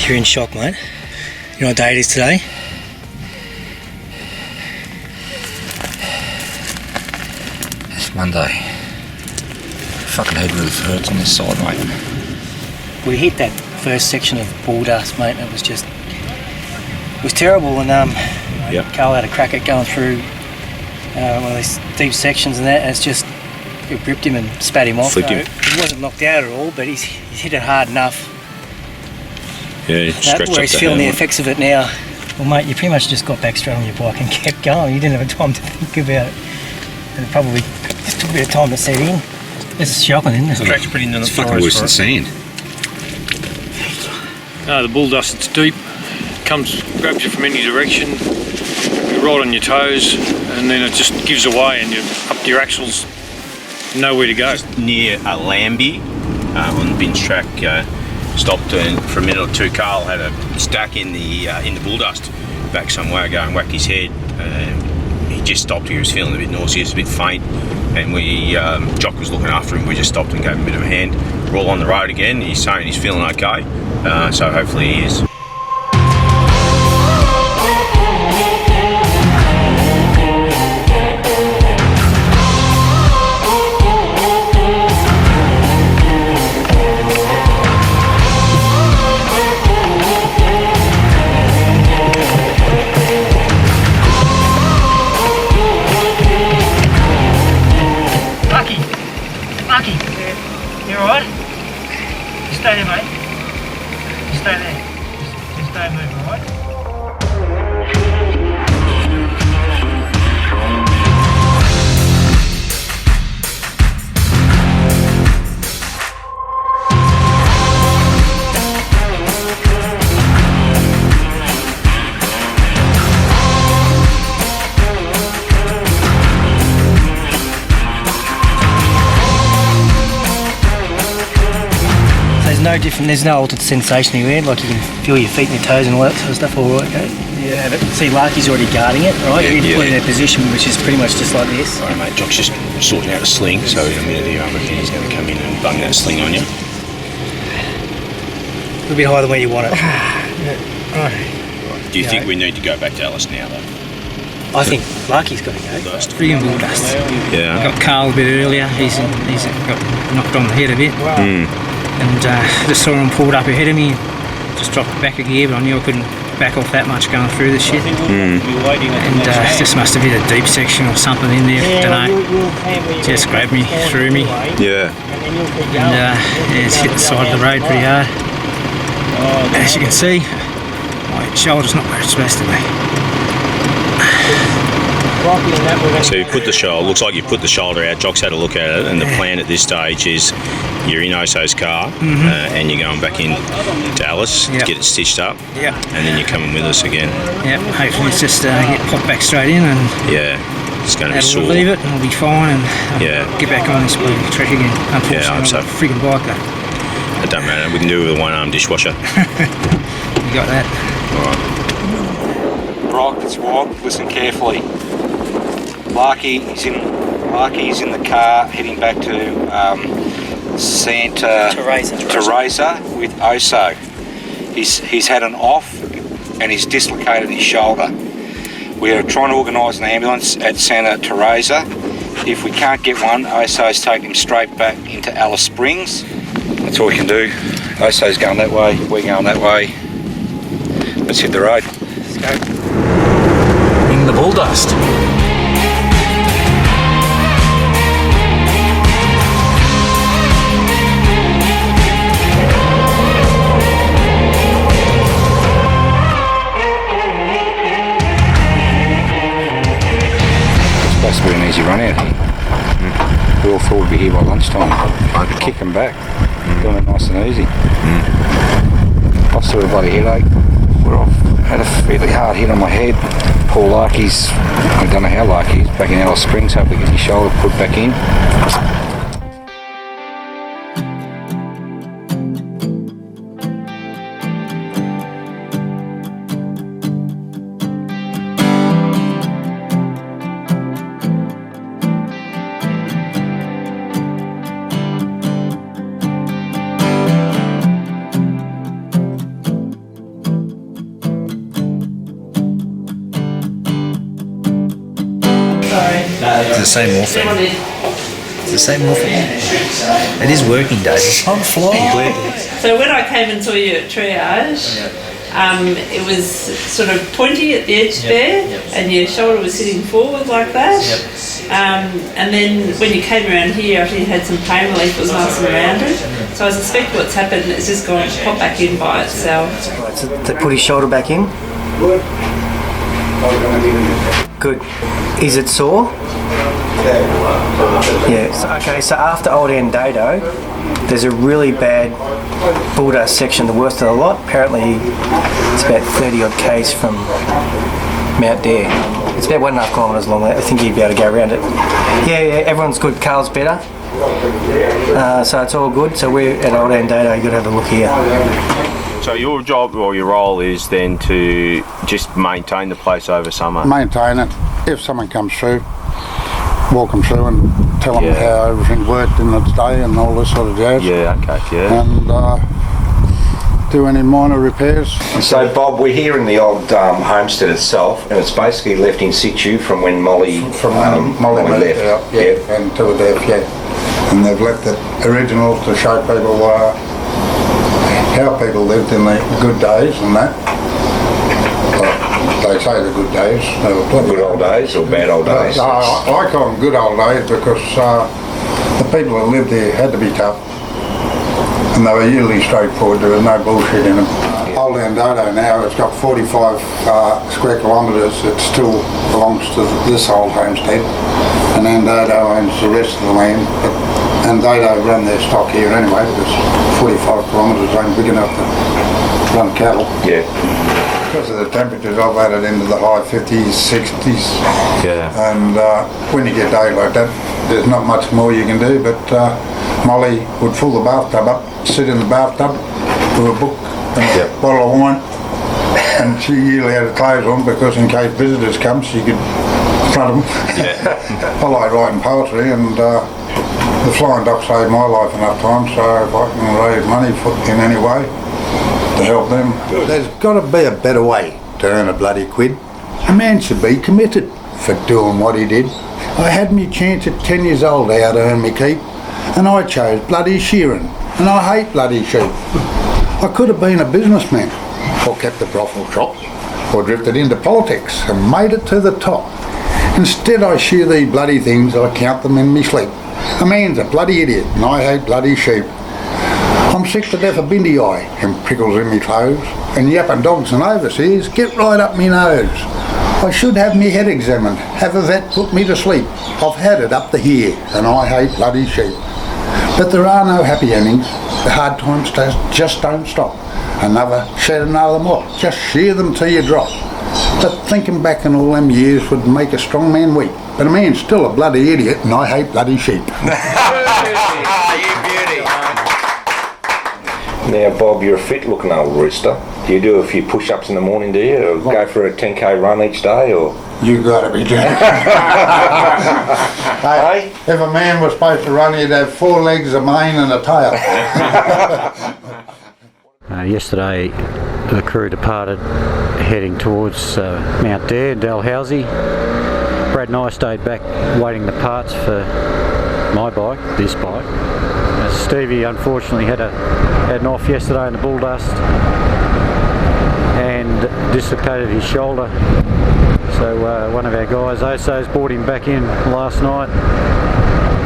You're in shock, mate. You know what day it is today? It's Monday. Fucking head really hurts on this side, mate. We hit that first section of bull dust, mate. It was just, it was terrible. And Carl had a crack at going through one of these deep sections and that. And it's just, it gripped him and spat him off. Flipped him. He wasn't knocked out at all, but he's hit it hard enough. Yeah, That's where he's feeling the effects of it now. Well, mate, you pretty much just got back straight on your bike and kept going. You didn't have time to think about it. And it probably just took a bit of time to set in. This is shocking, isn't it? The track's pretty it's fucking worse than sand. No, the bull dust, it's deep. Comes, grabs you from any direction. You're right on your toes, and then it just gives away, and you're up to your axles. Nowhere to go. Just near Lambie on the binge track. Stopped and for a minute or two. Carl had a stack in the bull dust back some way ago and whacked his head. He just stopped. He was feeling a bit nauseous, a bit faint, and we Jock was looking after him. We just stopped and gave him a bit of a hand. We're all on the road again. He's saying he's feeling okay, so hopefully he is. You alright? Just stay there, mate. Just stay there. Just don't move, alright? No different, there's no altered sensation anywhere, like you can feel your feet and your toes and all that sort of stuff, alright, okay? Yeah, but see, Larky's already guarding it, right? You're put in a position which is pretty much just like this. Alright mate, Jock's just sorting out a sling, so in a minute here I reckon he's going to come in and bung that sling on you. A little bit higher than where you want it. Do you think we need to go back to Alice now though? I think Larky's got to go. Friggin' bull dust. Yeah. Got Carl a bit earlier. He's got knocked on the head a bit. And just saw him pulled up ahead of me. Just dropped back a gear, but I knew I couldn't back off that much going through this shit. And just must have hit a deep section or something in there. Don't know. Just grabbed me, threw me. Yeah. And it's hit the side of the road pretty hard. As you can see, my shoulder's not where it's supposed to be. So you put the shoulder, looks like you put the shoulder out, Jock's had a look at it, and the plan at this stage is you're in Oso's car and you're going back in to Alice to get it stitched up, and then you're coming with us again. Yeah, hopefully it's just get popped back straight in and it's going to be sore. Leave it and I'll be fine and get back on this bloody trek again. Unfortunately, I'm so. I'm a friggin' biker. It don't matter, we can do it with a one-arm dishwasher. You got that? Alright. Brock, it's Wog, listen carefully. Larky's in the car heading back to Santa Teresa with Oso. He's had an off and he's dislocated his shoulder. We are trying to organise an ambulance at Santa Teresa. If we can't get one, Oso's taking him straight back into Alice Springs. That's all we can do. Oso's going that way, we're going that way. Let's hit the road. Let's go. In the bull dust. It's supposed to be an easy run out here. We all thought we'd be here by lunchtime. Kick them back, doing it nice and easy. I've still got a bloody headache. We're off. Had a fairly hard hit on my head. Poor Larky's, I don't know how Larky's back in Alice Springs. Hope we get his shoulder put back in. It's the same morphine. It's the same morphine. It is working, David. I'm flying. So when I came and saw you at triage, it was sort of pointy at the edge there, and your shoulder was sitting forward like that. And then when you came around here, after you had some pain relief, it was nice and rounded. So I suspect what's happened is just gone to pop back in by itself. Right, so they put his shoulder back in. Good. Is it sore? Yeah. Okay, so after Old Andado, there's a really bad bull dust section, the worst of the lot. Apparently, it's about 30 odd k's from Mount Dare. It's about 1.5 kilometres long. I think you'd be able to go around it. Yeah, everyone's good. Carl's better. So it's all good. So we're at Old Andado. You've got to have a look here. So your job or your role is then to just maintain the place over summer? Maintain it. If someone comes through, walk them through and tell them how everything worked in the day and all this sort of jazz. Yeah, okay, And do any minor repairs. So Bob, we're here in the old homestead itself, and it's basically left in situ from when Molly Molly left. And to the death, And they've left it original to show people how people lived in the good days and that. They say the good days. Good old days or bad old days? I call them good old days because the people that lived there had to be tough. And they were usually straightforward. There was no bullshit in them. Old Andado now, it's got 45 square kilometres. It still belongs to this old homestead. And Andado owns the rest of the land. But Andado run their stock here anyway because 45 kilometres ain't big enough to run cattle. Yeah. Because of the temperatures, I've had it into the high 50s, 60s. Yeah. And when you get days like that, there's not much more you can do. But Molly would fill the bathtub up, sit in the bathtub with a book and a bottle of wine. And she usually had her clothes on because in case visitors come, she could front them. I like writing poetry and the flying duck saved my life enough times, so if I can raise money in any way to help them. There's got to be a better way to earn a bloody quid. A man should be committed. for doing what he did. I had me chance at 10 years old how to earn me keep, and I chose bloody shearing, and I hate bloody sheep. I could have been a businessman, or kept a brothel shop, or drifted into politics and made it to the top. Instead I shear these bloody things, I count them in me sleep. A man's a bloody idiot and I hate bloody sheep. I'm sick to death of bindy eye and prickles in me clothes, and yapping dogs and overseers get right up me nose. I should have me head examined, have a vet put me to sleep. I've had it up to here and I hate bloody sheep. But there are no happy endings, the hard times just don't stop. Another shed another mob, just shear them till you drop. But thinking back in all them years would make a strong man weak. But a man's still a bloody idiot and I hate bloody sheep. Now, Bob, you're a fit-looking old rooster. Do you do a few push-ups in the morning, do you? Or go for a 10k run each day, or...? You gotta be joking. Hey, if a man was supposed to run, he'd have 4 legs, a mane and a tail. Yesterday the crew departed heading towards Mount Dare, Dalhousie. Brad and I stayed back waiting the parts for my bike, this bike. Stevie unfortunately had an off yesterday in the bull dust and dislocated his shoulder. So one of our guys, Oso's, brought him back in last night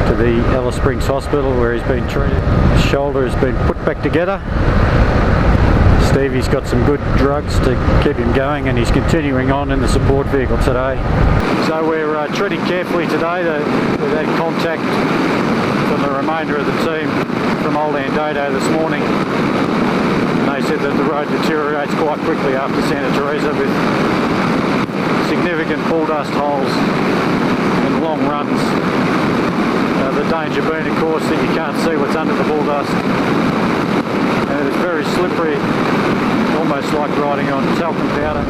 to the Alice Springs Hospital where he's been treated. His shoulder has been put back together. Stevie's got some good drugs to keep him going and he's continuing on in the support vehicle today. So we're treading carefully today. We've had contact from the remainder of the team from Old Andado this morning. And they said that the road deteriorates quite quickly after Santa Teresa with significant bull dust holes and long runs. The danger being, of course, that you can't see what's under the bull dust. And it's very slippery, almost like riding on talcum powder.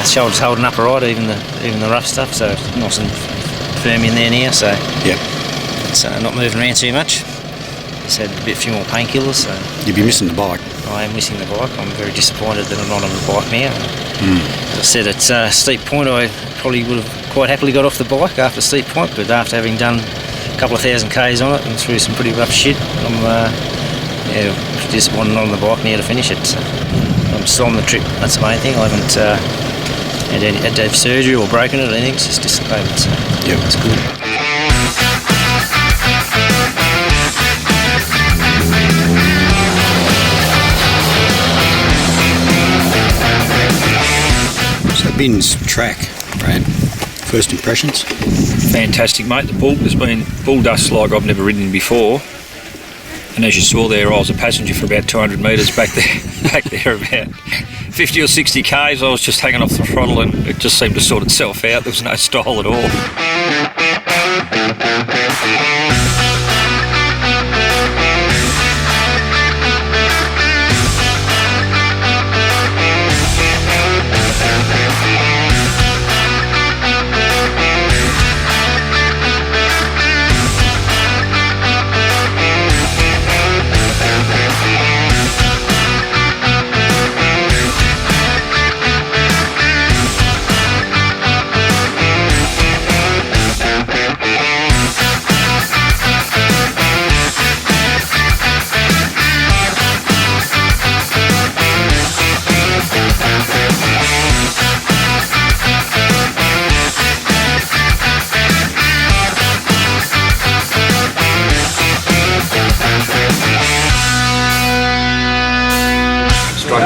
Shoulder's holding up alright, even the rough stuff, so it's nice and firm in there now, so yeah, it's not moving around too much. Just had a few more painkillers, so... You'll be missing the bike. I am missing the bike. I'm very disappointed that I'm not on the bike now. As I said, at Steep Point I probably would have quite happily got off the bike after Steep Point, but after having done a couple of thousand k's on it and through some pretty rough shit, I'm disappointed not on the bike now to finish it. So I'm still on the trip, that's the main thing. I haven't had to have surgery or broken it or anything, it's just dislocated, so yeah, it's good. So Bin's track, Brad, first impressions? Fantastic, mate. The bull has been bull dust like I've never ridden before. And as you saw there, I was a passenger for about 200 metres back there about 50 or 60 k's. I was just hanging off the throttle and it just seemed to sort itself out. There was no style at all.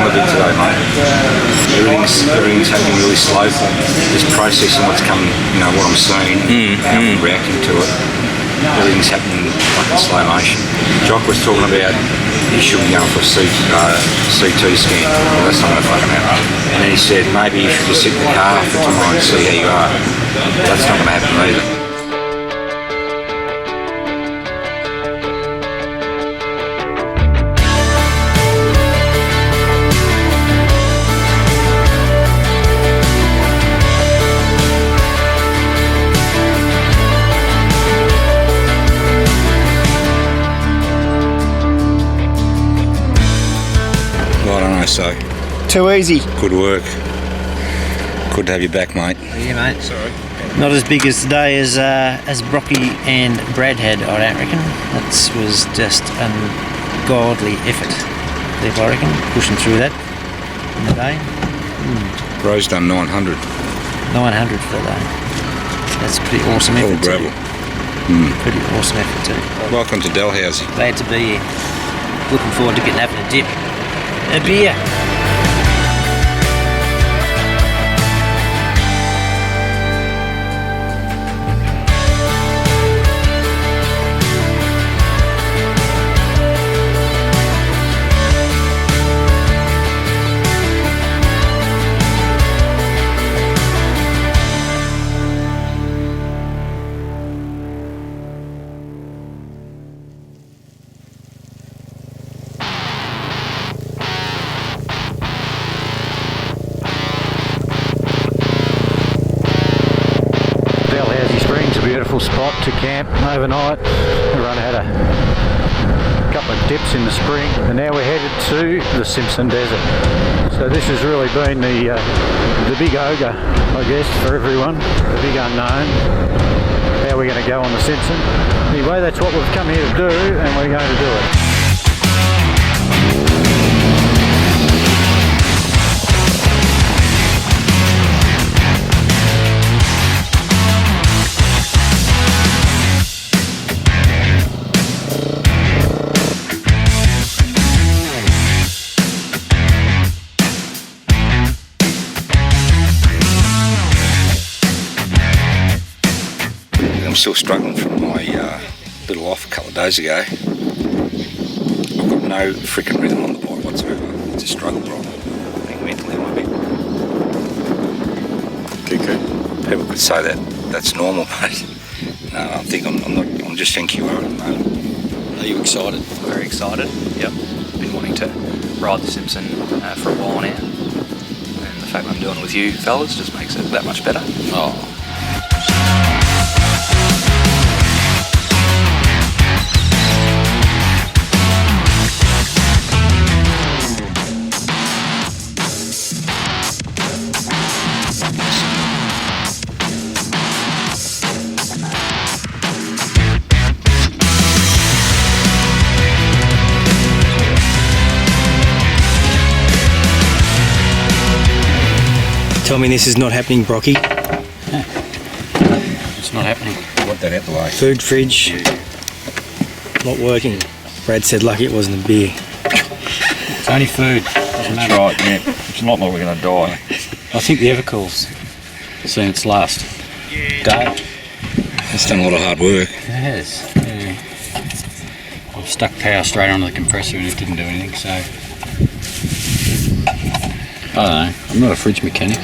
not a bit today, mate. Everything's happening really slow. Just processing what's coming, what I'm seeing, how I'm reacting to it. Everything's happening like in slow motion. Jock was talking about he should be going for a CT scan. Well, that's not going to fucking happen. And then he said maybe you should just sit in the car for tomorrow and see how you are. That's not going to happen either. So too easy. Good work. Good to have you back, mate. Yeah, mate. Sorry. Not as big as today as Brocky and Brad had, I don't reckon. That was just ungodly effort there, I reckon, pushing through that in the day. Bro's done 900. 900 for the day. That's a pretty awesome effort. All gravel. Pretty awesome effort too. Welcome to Dalhousie. Glad to be here. Looking forward to having a dip. A beer. Spot to camp overnight. Everyone had a couple of dips in the spring, and now we're headed to the Simpson Desert. So this has really been the big ogre, I guess, for everyone, the big unknown. How we're going to go on the Simpson. Anyway, that's what we've come here to do, and we're going to do it. I'm still struggling from my little off a couple of days ago. I've got no freaking rhythm on the bike whatsoever. It's a struggle, bro. I think mentally I'm a bit cuckoo. People could say that's normal, but no, I think I'm just thinking about it at the moment. Are you excited? Very excited. Yep. Been wanting to ride the Simpson for a while now, and the fact that I'm doing it with you fellas just makes it that much better. Oh. Tell me this is not happening, Brocky. It's not happening. What that out the way. Food fridge not working. Brad said lucky it wasn't a beer. It's only food. That's right, yeah. It's not like we're going to die. I think the Evercool's seen its last day. It's done a lot of hard work. It has, yeah. I've stuck power straight onto the compressor and it didn't do anything, so... I don't know, I'm not a fridge mechanic.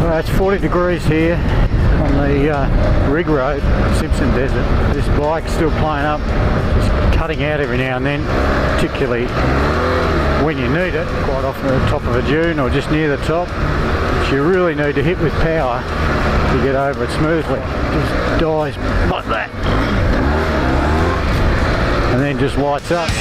Well, it's 40 degrees here on the rig road, Simpson Desert. This bike's still playing up, just cutting out every now and then, particularly when you need it, quite often at the top of a dune or just near the top. Which you really need to hit with power to get over it smoothly. It just dies like that. And then just lights up.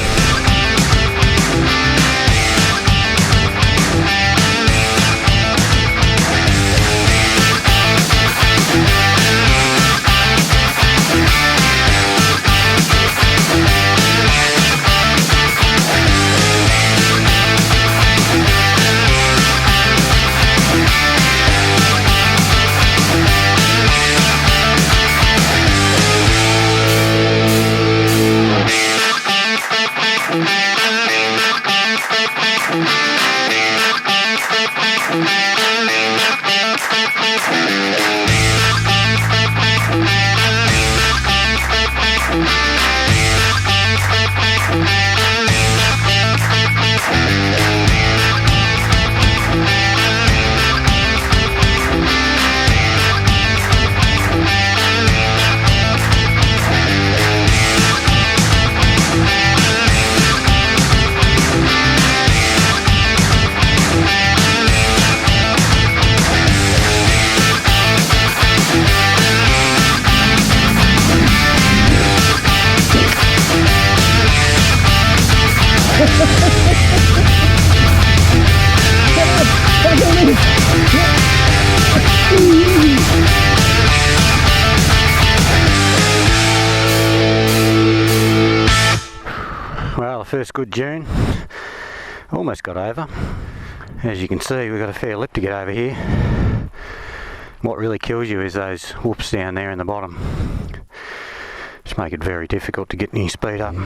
first good dune. Almost got over. As you can see, we've got a fair lip to get over here. What really kills you is those whoops down there in the bottom. Just make it very difficult to get any speed up.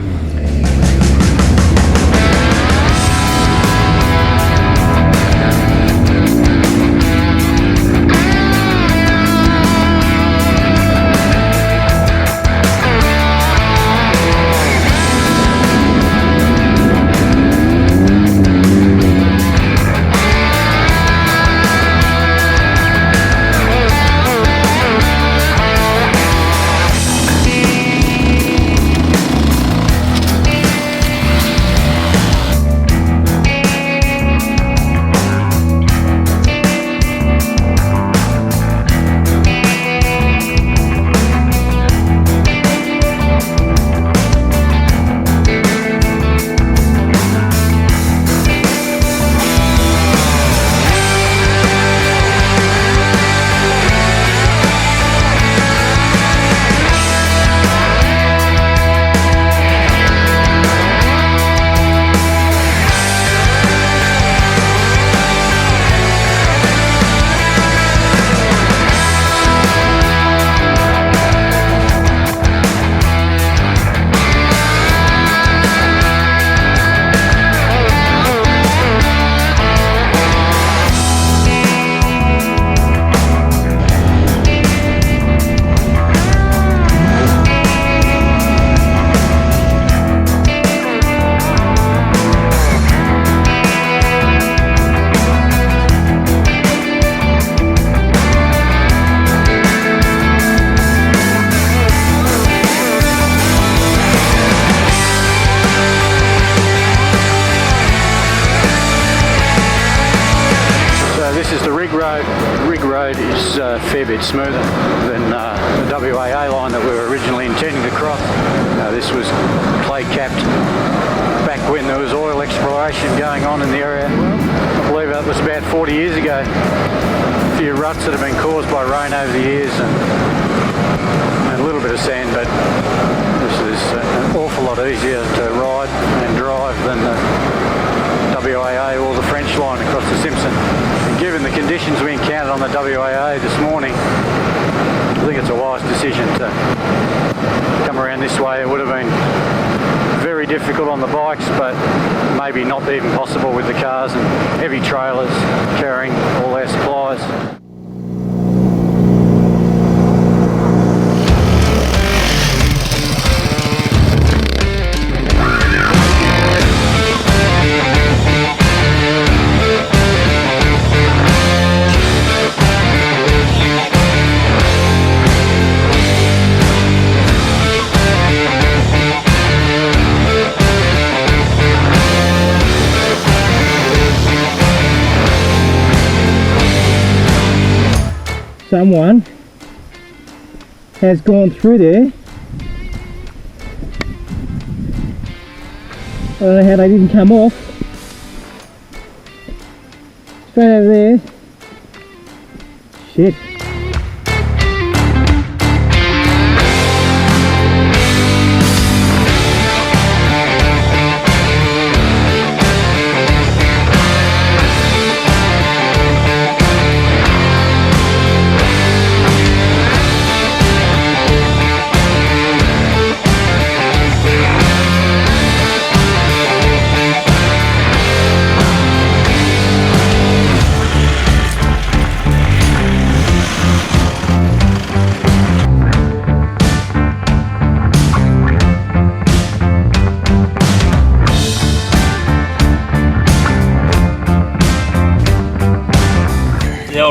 A fair bit smoother than the WAA line that we were originally intending to cross. This was clay capped back when there was oil exploration going on in the area. I believe that was about 40 years ago. A few ruts that have been caused by rain over the years and a little bit of sand, but this is an awful lot easier to ride and drive than the WAA or the French line across the Simpson. Given the conditions we encountered on the WAA this morning, I think it's a wise decision to come around this way. It would have been very difficult on the bikes, but maybe not even possible with the cars and heavy trailers carrying all our supplies. Someone has gone through there. I don't know how they didn't come off. Straight over there. Shit.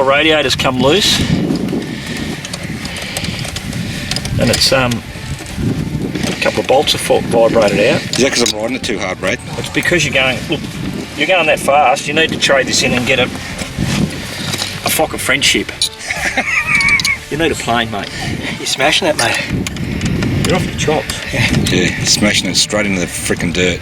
Radiator's come loose and it's a couple of bolts have vibrated out. Is that because I'm riding it too hard, Brad? It's because you're going that fast. You need to trade this in and get a flock of friendship. You need a plane, mate. You're smashing it, mate. You're off your chops. Yeah, smashing it straight into the frickin' dirt.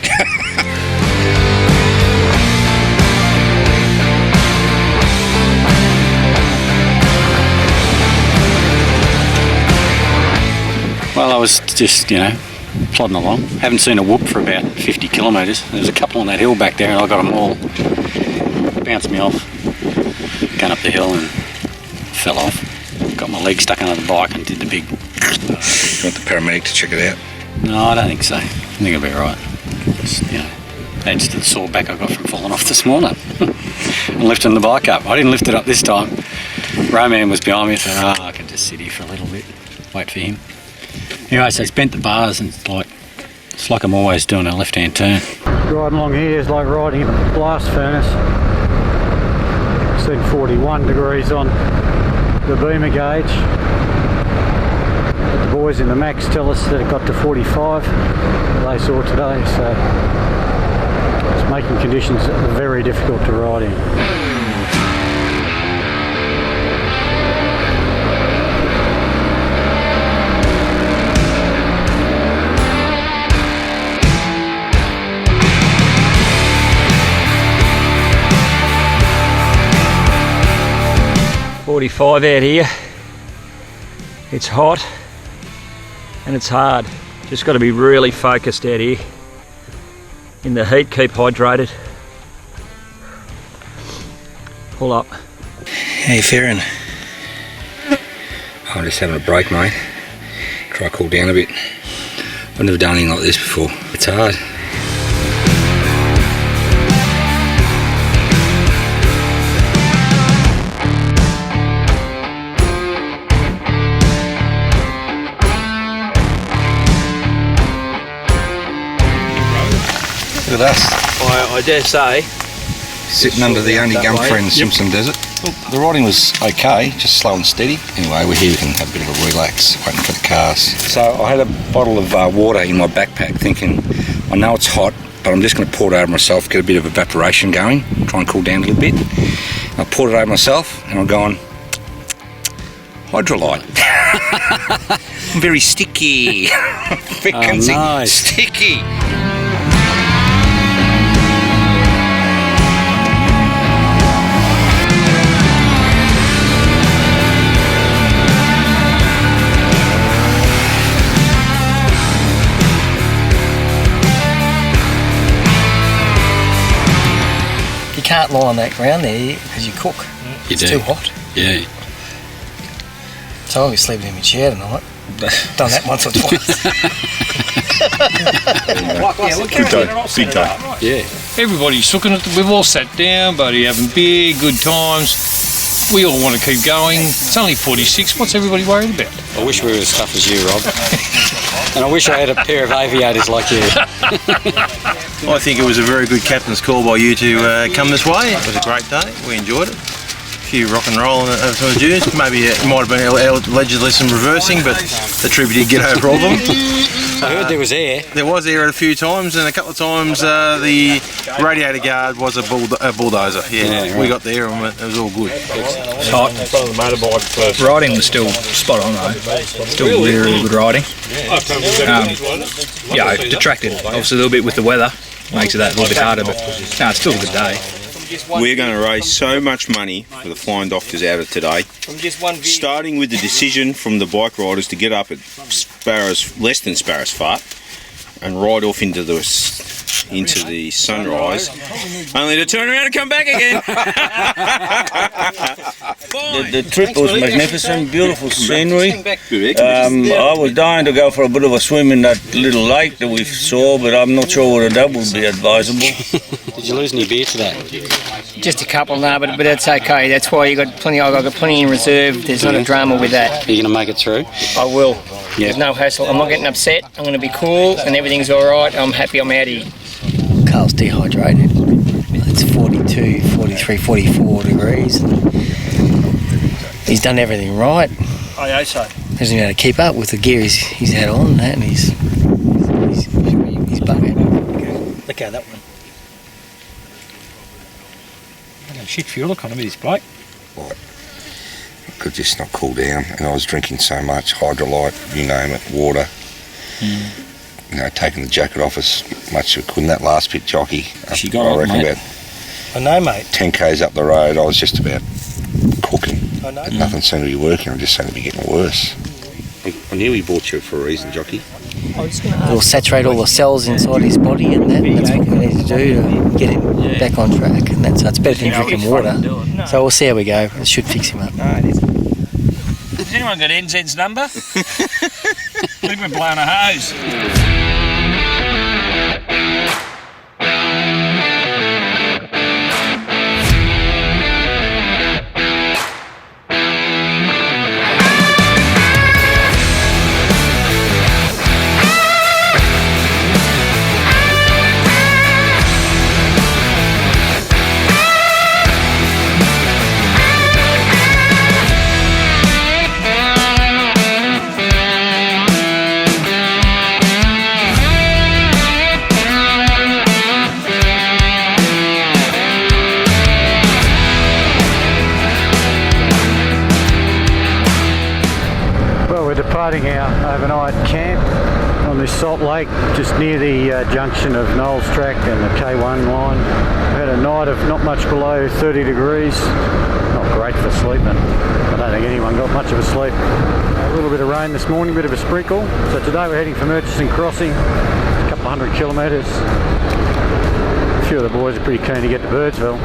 Well, I was just, plodding along. Haven't seen a whoop for about 50 kilometres. There's a couple on that hill back there and I got them all. Bounced me off, going up the hill and fell off. Got my leg stuck under the bike and did the big... You want the paramedic to check it out? No, I don't think so. I think it'll be alright. Adds to the sore back I got from falling off this morning and lifting the bike up. I didn't lift it up this time. Roman was behind me, so I can just sit here for a little bit, wait for him. Anyway, so he's bent the bars and it's like I'm always doing a left-hand turn. Riding along here is like riding in a blast furnace. I've seen 41 degrees on the beamer gauge. But the boys in the Max tell us that it got to 45 they saw today, so it's making conditions very difficult to ride in. 45 out here. It's hot and it's hard. Just got to be really focused out here in the heat. Keep hydrated. Pull up. How you faring? I'm just having a break, mate. Try to cool down a bit. I've never done anything like this before. It's hard. Look at us. I dare say. Sitting under the only gum tree in the Simpson desert. Look, the riding was okay, just slow and steady. Anyway, we're here, we can have a bit of a relax, waiting for the cars. So I had a bottle of water in my backpack thinking, I know it's hot, but I'm just going to pour it over myself, get a bit of evaporation going, try and cool down a little bit. And I poured it over myself and I'm going, hydrolyte. I'm very sticky. Nice. Sticky. You can't lie on that ground there because you cook. It's too hot. Yeah. So I'll be sleeping in my chair tonight. Done that once or twice. Big day. Yeah. Everybody's looking at we've all sat down, buddy, having beer, good times. We all want to keep going. It's only 46. What's everybody worried about? I wish we were as tough as you, Rob. And I wish I had a pair of aviators like you. I think it was a very good captain's call by you to come this way. It was a great day. We enjoyed it. A few rock and roll and some dunes. Maybe it might have been allegedly some reversing, but the trooper did get over all of them. I heard there was air. There was air a few times, and a couple of times the radiator guard was a bulldozer. Yeah, right. We got there and it was all good. It's hot. Riding was still spot on though. Still really, really good riding. Detracted obviously a little bit with the weather. Makes it that a little bit harder, but no, it's still a good day. We're going to raise so much money for the Flying Doctors out of today, starting with the decision from the bike riders to get up at less than Sparrows Fart and ride off into the sunrise, only to turn around and come back again. The trip was magnificent, beautiful scenery. I was dying to go for a bit of a swim in that little lake that we saw, but I'm not sure whether that would be advisable. Did you lose any beer today? Just a couple now, but that's okay. That's why you got plenty. I've got plenty in reserve. There's not a drama with that. Are you going to make it through? I will. Yeah. There's no hassle. I'm not getting upset. I'm going to be cool, and everything's all right. I'm happy. I'm out here. Carl's dehydrated. It's 42, 43, 44 degrees. He's done everything right. I hope so. Doesn't know how to keep up with the gear he's had on, that, and he's buggered. Look at that one. Shit fuel economy, this bloke. Well, I could just not cool down, and I was drinking so much hydrolyte, you name it, water. You know, taking the jacket off as much as I could. And that last pit jockey, She got I on, reckon mate. about I know, mate. 10 k's up the road, I was just about cooking. I know. But nothing seemed to be working, it just seemed to be getting worse. I knew he bought you for a reason, jockey. It'll saturate all the cells inside his body, and that's what we need to do to get him back on track. And so it's better than drinking water. So we'll see how we go. It should fix him up. Has anyone got NZ's number? I think we're blowing a hose. Departing our overnight camp on this salt lake just near the junction of Knowles Track and the K1 line. We had a night of not much below 30 degrees. Not great for sleeping. I don't think anyone got much of a sleep. A little bit of rain this morning, a bit of a sprinkle. So today we're heading for Murchison Crossing, a couple of 100 kilometres. A few of the boys are pretty keen to get to Birdsville.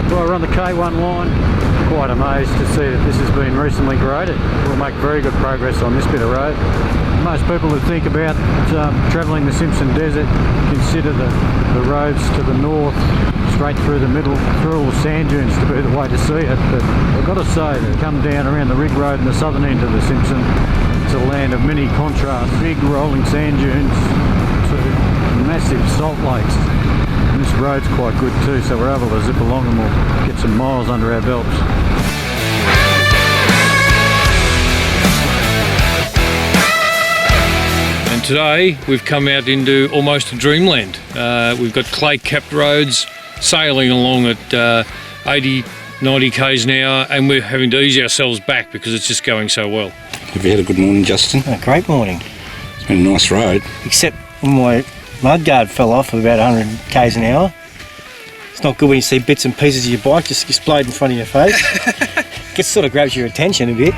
Well, we're on the K1 line. Quite amazed to see that this has been recently graded. We'll make very good progress on this bit of road. Most people who think about travelling the Simpson Desert consider the roads to the north, straight through the middle, through all the sand dunes to be the way to see it. But I've got to say that come down around the Rig Road and the southern end of the Simpson, it's a land of many contrasts, big rolling sand dunes to massive salt lakes. And this road's quite good too, so we're able to zip along and we'll get some miles under our belts. And today we've come out into almost a dreamland. We've got clay-capped roads, sailing along at 80, 90 k's an hour, and we're having to ease ourselves back because it's just going so well. Have you had a good morning, Justin? A great morning. It's been a nice road. Except my mudguard fell off at about 100 k's an hour. It's not good when you see bits and pieces of your bike just explode in front of your face. It sort of grabs your attention a bit.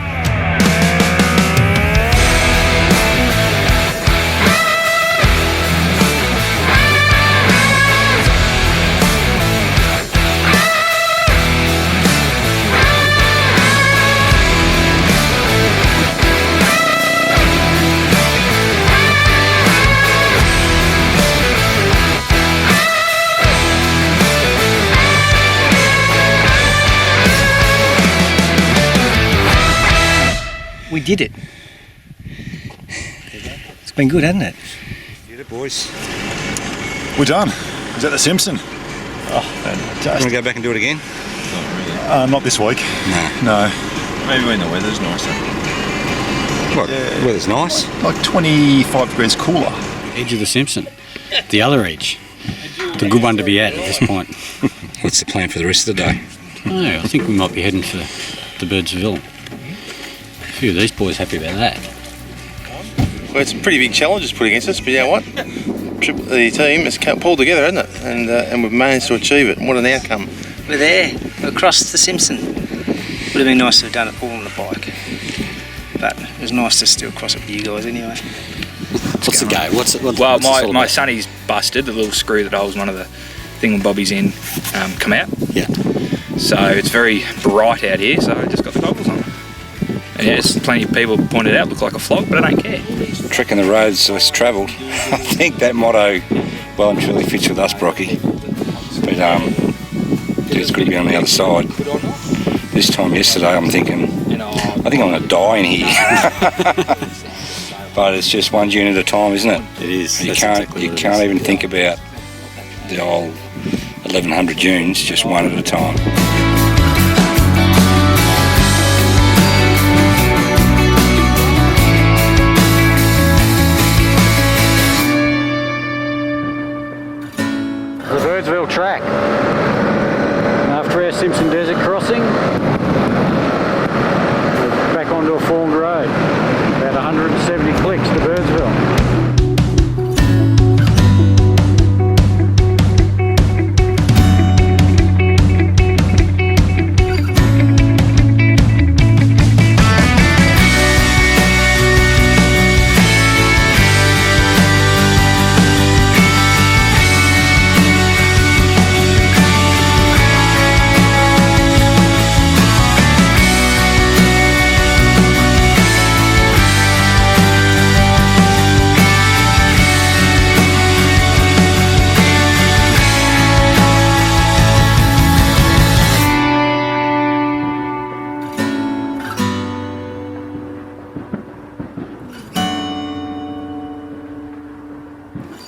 We did it. It's been good, hasn't it? Did it, boys. We're done. Is that the Simpson? Oh, fantastic. Want to go back and do it again? Not really. Not this week. No. Maybe when the weather's nicer. What? The weather's nice? Like 25 degrees cooler. Edge of the Simpson. The other edge. The good one to be at this point. What's the plan for the rest of the day? Oh, I think we might be heading for the Birdsville. A few of these boys happy about that. Well, it's a pretty big challenge it's put against us, but you know what? The team has pulled together, hasn't it? And we've managed to achieve it. And what an outcome. We're there. We're across the Simpson. Would have been nice to have done it all on the bike. But it was nice to still cross it with you guys anyway. What's the go? What's my sunny's busted. The little screw that holds one of the thingamabobbies in come out. Yeah. So it's very bright out here, so I just got the goggles on. And yes, plenty of people pointed out, look like a flog, but I don't care. Trekking the roads less travelled. I think that motto well and truly fits with us, Brocky. But it's good to be on the other side. This time yesterday I'm thinking, I think I'm going to die in here. But it's just one unit at a time, isn't it? It is. You can't even think about the old 1100 dunes, just one at a time. The Birdsville track. After our Simpson Desert crossing, we're back onto a formed road. About 170 clicks to Birdsville.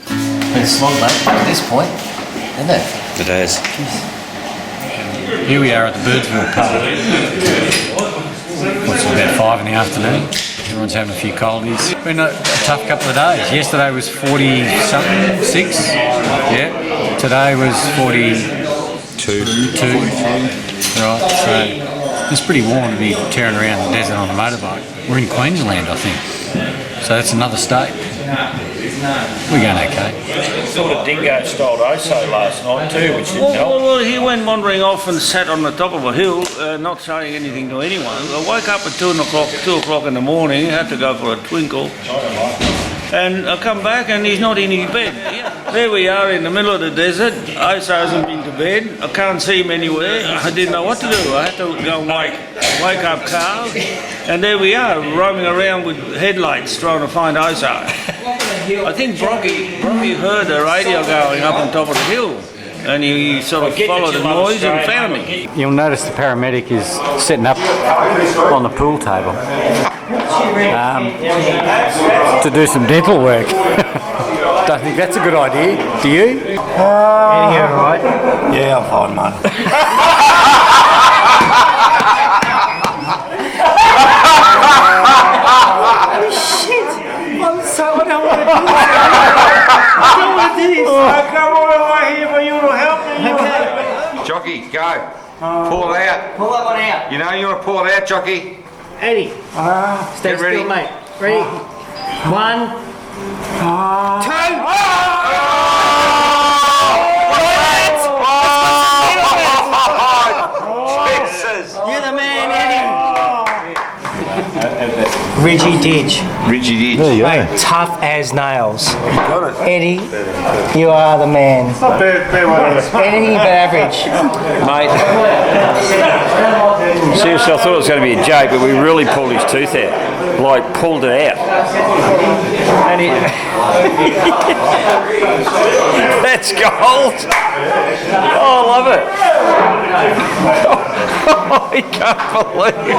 Been a slog, mate, at this point, isn't it? It has. Here we are at the Birdsville pub. What's it, about 5 in the afternoon? Everyone's having a few coldies. Been a tough couple of days. Yesterday was 40-something, 6. Yeah. Today was 42. Right, so it's pretty warm to be tearing around the desert on a motorbike. We're in Queensland, I think. So that's another state. We're going okay. Saw the dingo stole Oso last night too, which didn't help. Well, he went wandering off and sat on the top of a hill, not saying anything to anyone. I woke up at 2 o'clock in the morning, had to go for a twinkle, and I come back and he's not in his bed. There we are in the middle of the desert. Oso hasn't been to bed. I can't see him anywhere. I didn't know what to do. I had to go and wake up Carl, and there we are, roaming around with headlights trying to find Oso. I think Brocky heard the radio going up on top of the hill, and he sort of followed the noise and found me. You'll notice the paramedic is setting up on the pool table to do some dental work. Don't think that's a good idea, do you? Yeah, right. Yeah, I'm fine, mate. Come all the way here for you to help me. Jockey, go. Pull it out. Pull that one out. You know you want to pull it out, jockey. Eddie, stay Get ready. still, mate. Ready? 1, 2. You're the man, Eddie. Ridgy Ditch. Ridgy Ditch. There you go. Tough as nails. Eddie, you are the man. Anything but average. Mate, seriously, I thought it was going to be a joke, but we really pulled his tooth out. Like, pulled it out. And he... That's gold! Oh, I love it! I can't believe it.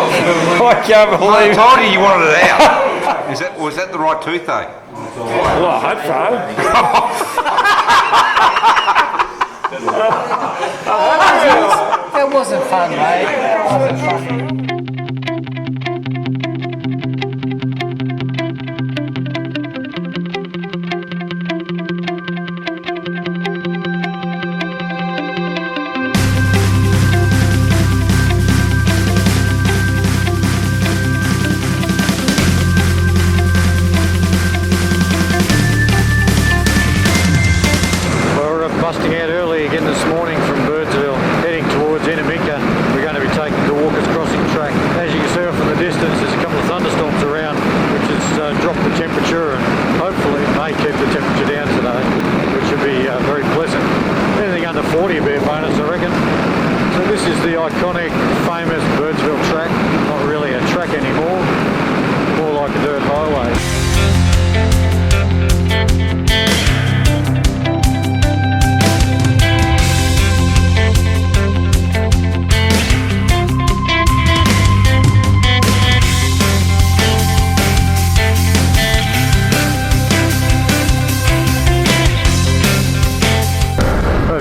I can't believe it. I told you wanted it out. Was that the right tooth, though? Well, I hope so. That wasn't fun, mate. That wasn't fun. Busting out early again this morning from Birdsville, heading towards Enaminka. We're going to be taking the Walker's Crossing track. As you can see off in the distance, there's a couple of thunderstorms around, which has dropped the temperature and hopefully may keep the temperature down today, which should be very pleasant. Anything under 40 would be a bonus, I reckon. So this is the iconic, famous Birdsville track. Not really a track anymore, more like a dirt highway.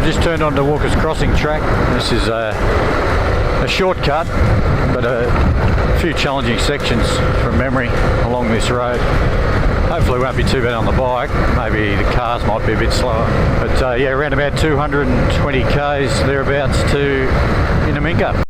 Just turned onto Walker's Crossing track. This is a shortcut, but a few challenging sections from memory along this road. Hopefully it won't be too bad on the bike. Maybe the cars might be a bit slower. But yeah, around about 220 k's thereabouts to Enaminka.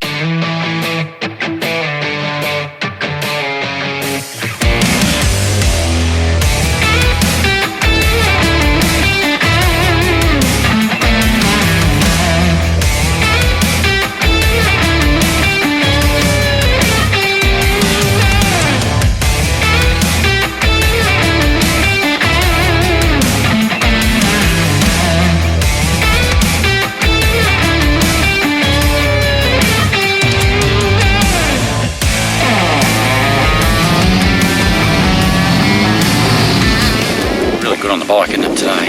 On the bike, isn't it, today?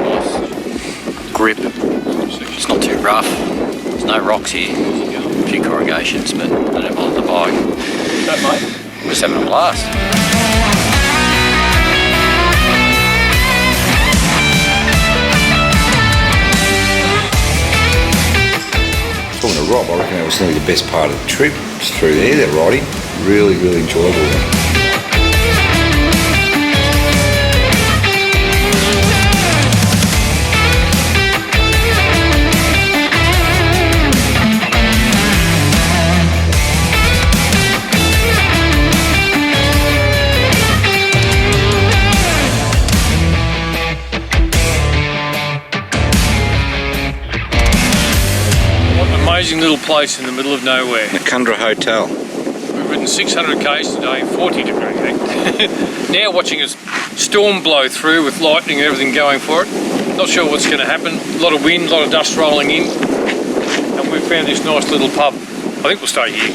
Nice grip. It's not too rough. There's no rocks here. A few corrugations, but I don't bother the bike. We're just having a blast. drive. I reckon it was nearly the best part of the trip. Just through there, that riding, really, really enjoyable. Amazing little place in the middle of nowhere. The Kundra Hotel. We've ridden 600 k's today, 40 degrees. Now watching a storm blow through with lightning and everything going for it. Not sure what's going to happen. A lot of wind, a lot of dust rolling in. And we've found this nice little pub. I think we'll stay here.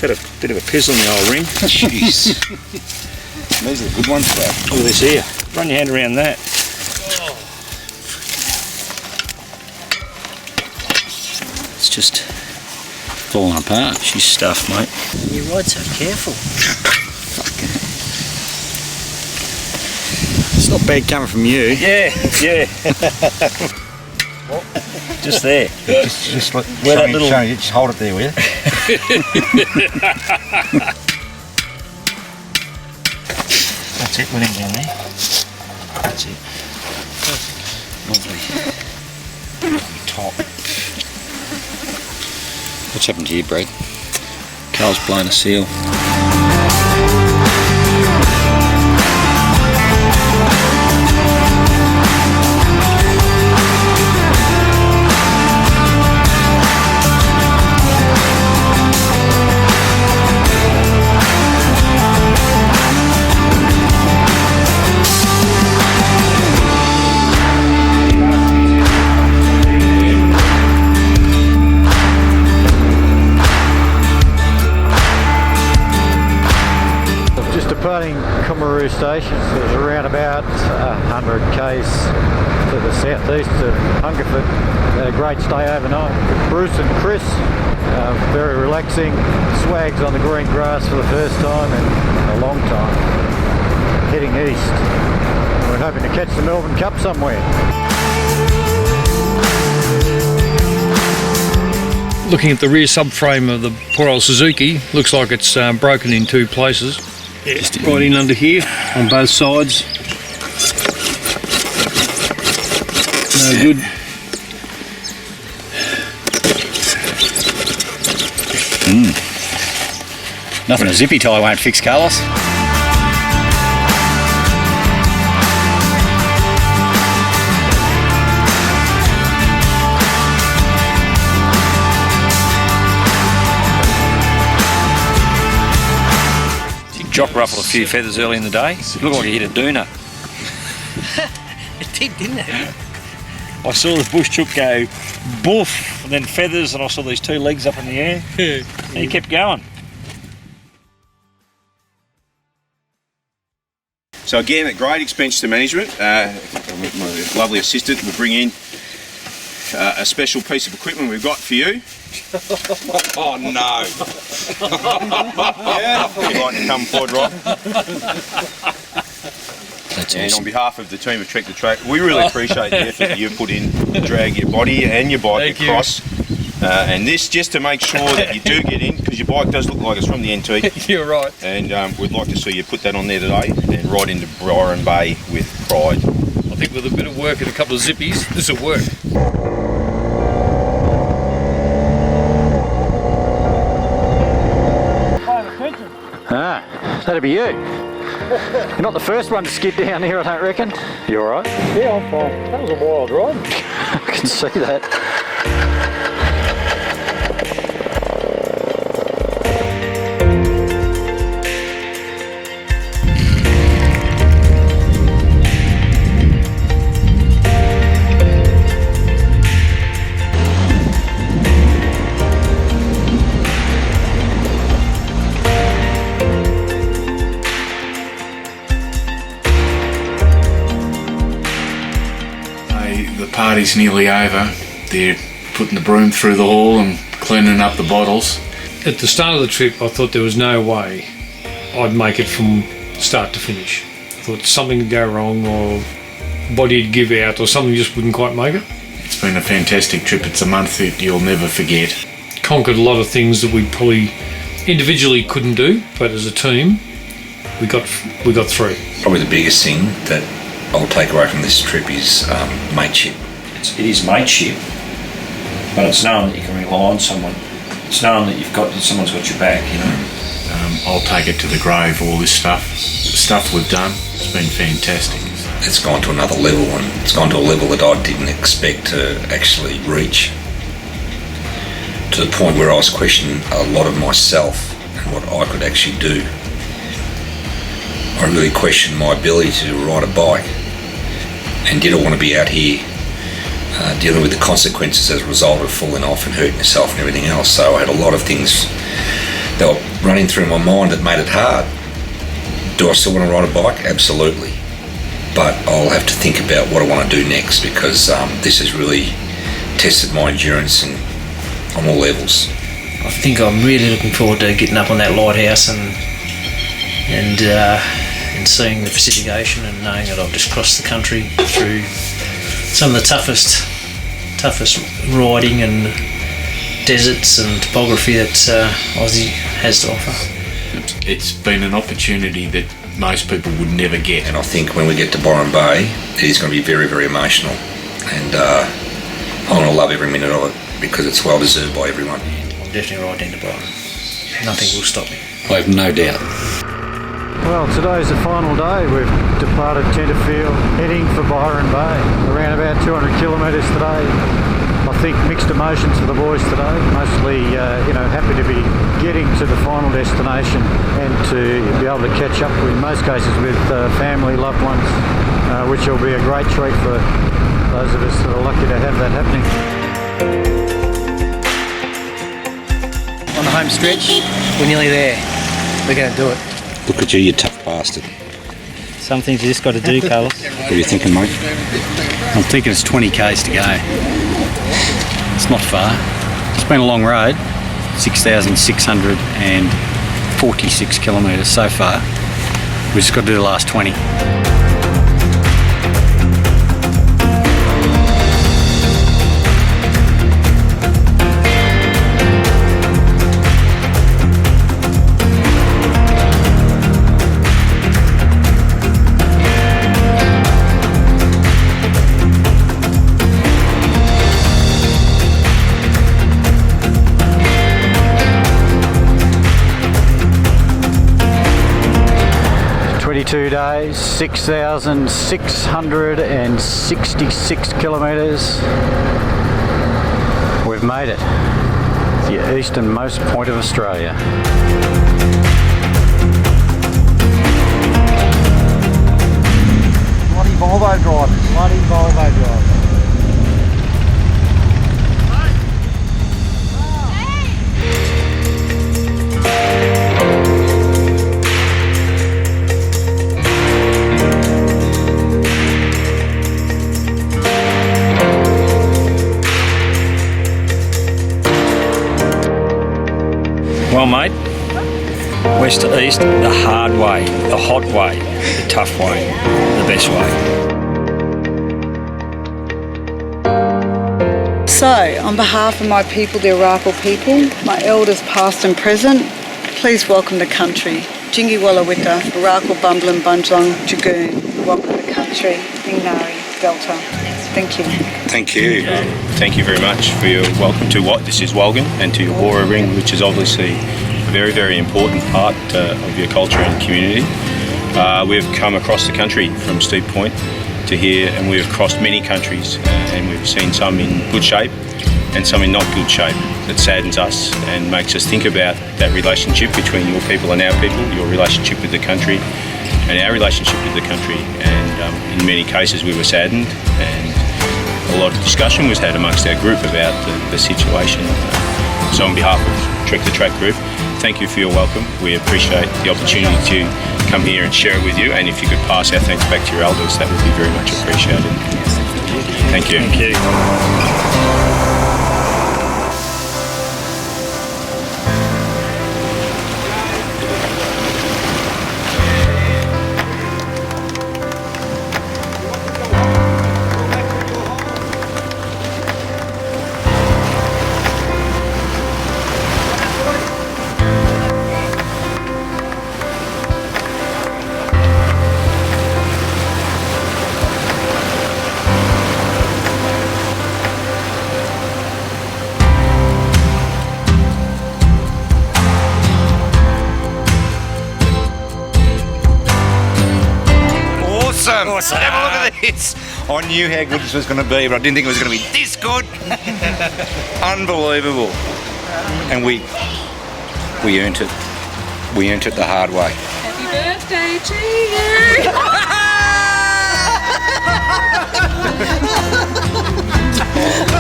Had a bit of a piss on the old ring. Jeez. These are the good ones, bro. Look at this here. Run your hand around that. It's just falling apart. She's stuffed, mate. You ride so careful. It's not bad coming from you. Yeah. Just there. Just like Where that little... you just hold it there, will you? That's it, went in down there. That's it. Lovely. Lovely top. What's happened to you, Brad? Carl's blown a seal. departing Gunbarrel Station. It's around about 100 k's to the southeast of Hungerford. Had a great stay overnight. Bruce and Chris, very relaxing. Swags on the green grass for the first time in a long time. Heading east. We're hoping to catch the Melbourne Cup somewhere. Looking at the rear subframe of the poor old Suzuki, looks like it's broken in two places. Just right in under here on both sides. No good. Nothing a zippy tie won't fix, Carlos. Jock ruffled a few feathers early in the day. It looked like he hit a doona. It did, didn't it? I saw the bush chook go boof, and then feathers, and I saw these two legs up in the air. And he kept going. So again, at great expense to management, my lovely assistant will bring in a special piece of equipment we've got for you. Oh no! Yeah, you'd like to come forward, Rob? That's and awesome. on behalf of the team of Trek the Trak, we really appreciate the effort that you've put in to drag your body and your bike across. And this just to make sure that you do get in, because your bike does look like it's from the NT. You're right. And we'd like to see you put that on there today and ride into Byron Bay with pride. I think with a bit of work and a couple of zippies, this will work. Ah, that'd be you. You're not the first one to skid down here, I don't reckon. You alright? Yeah, I'm fine. That was a wild ride. I can see that. The party's nearly over. They're putting the broom through the hall and cleaning up the bottles. At the start of the trip, I thought there was no way I'd make it from start to finish. I thought something would go wrong, or body'd give out, or something just wouldn't quite make it. It's been a fantastic trip. It's a month that you'll never forget. Conquered a lot of things that we probably individually couldn't do, but as a team, we got through. Probably the biggest thing that I'll take away from this trip is mateship. It is mateship, but it's knowing that you can rely on someone. It's knowing that someone's got your back, you know. I'll take it to the grave, all this stuff we've done. It's been fantastic. It's gone to another level, and it's gone to a level that I didn't expect to actually reach. To the point where I was questioning a lot of myself and what I could actually do. I really questioned my ability to ride a bike, and did I want to be out here dealing with the consequences as a result of falling off and hurting yourself and everything else. So I had a lot of things that were running through my mind that made it hard. Do I still want to ride a bike? Absolutely. But I'll have to think about what I want to do next, because this has really tested my endurance on all levels. I think I'm really looking forward to getting up on that lighthouse and seeing the Pacific Ocean, and knowing that I've just crossed the country through some of the toughest riding and deserts and topography that Aussie has to offer. It's been an opportunity that most people would never get. And I think when we get to Byron Bay, it is going to be very, very emotional. And I'm going to love every minute of it, because it's well deserved by everyone. I'm definitely riding into Byron. Nothing will stop me. I have no doubt. Well, today's the final day. We've departed Tenterfield, heading for Byron Bay. Around about 200 kilometres today. I think mixed emotions for the boys today. Mostly, happy to be getting to the final destination and to be able to catch up, in most cases, with family, loved ones, which will be a great treat for those of us that are lucky to have that happening. On the home stretch, we're nearly there. We're going to do it. Look at you, you tough bastard. Some things you just got to do, Carlos. What are you thinking, mate? I'm thinking it's 20 k's to go. It's not far. It's been a long road, 6,646 kilometres so far. We just got to do the last 20. 22 days, 6,666 kilometres. We've made it. The easternmost point of Australia. Bloody Volvo drivers, bloody Volvo drivers. Well, mate, west to east, the hard way, the hot way, the tough way, the best way. So, on behalf of my people, the Arakwal people, my elders past and present, please welcome the country. Jingi Wallawita, Arakwal, Bumblin, Bunjong, Jagoon. Welcome the country, Ingnari, Delta. Thank you. Thank you. Thank you very much for your welcome to what this is Walgan and to your Bora Ring, which is obviously a very, very important part of your culture and community. We've come across the country from Steep Point to here, and we've crossed many countries, and we've seen some in good shape and some in not good shape. That saddens us and makes us think about that relationship between your people and our people, your relationship with the country and our relationship with the country. And in many cases we were saddened, and a lot of discussion was had amongst our group about the situation. So on behalf of Trek the Trak group, thank you for your welcome. We appreciate the opportunity to come here and share it with you, and if you could pass our thanks back to your elders, that would be very much appreciated. Thank you. Thank you. Awesome. Have a look at this. I knew how good this was going to be, but I didn't think it was going to be this good. Unbelievable. And we earned it. We earned it the hard way. Happy birthday to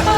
you.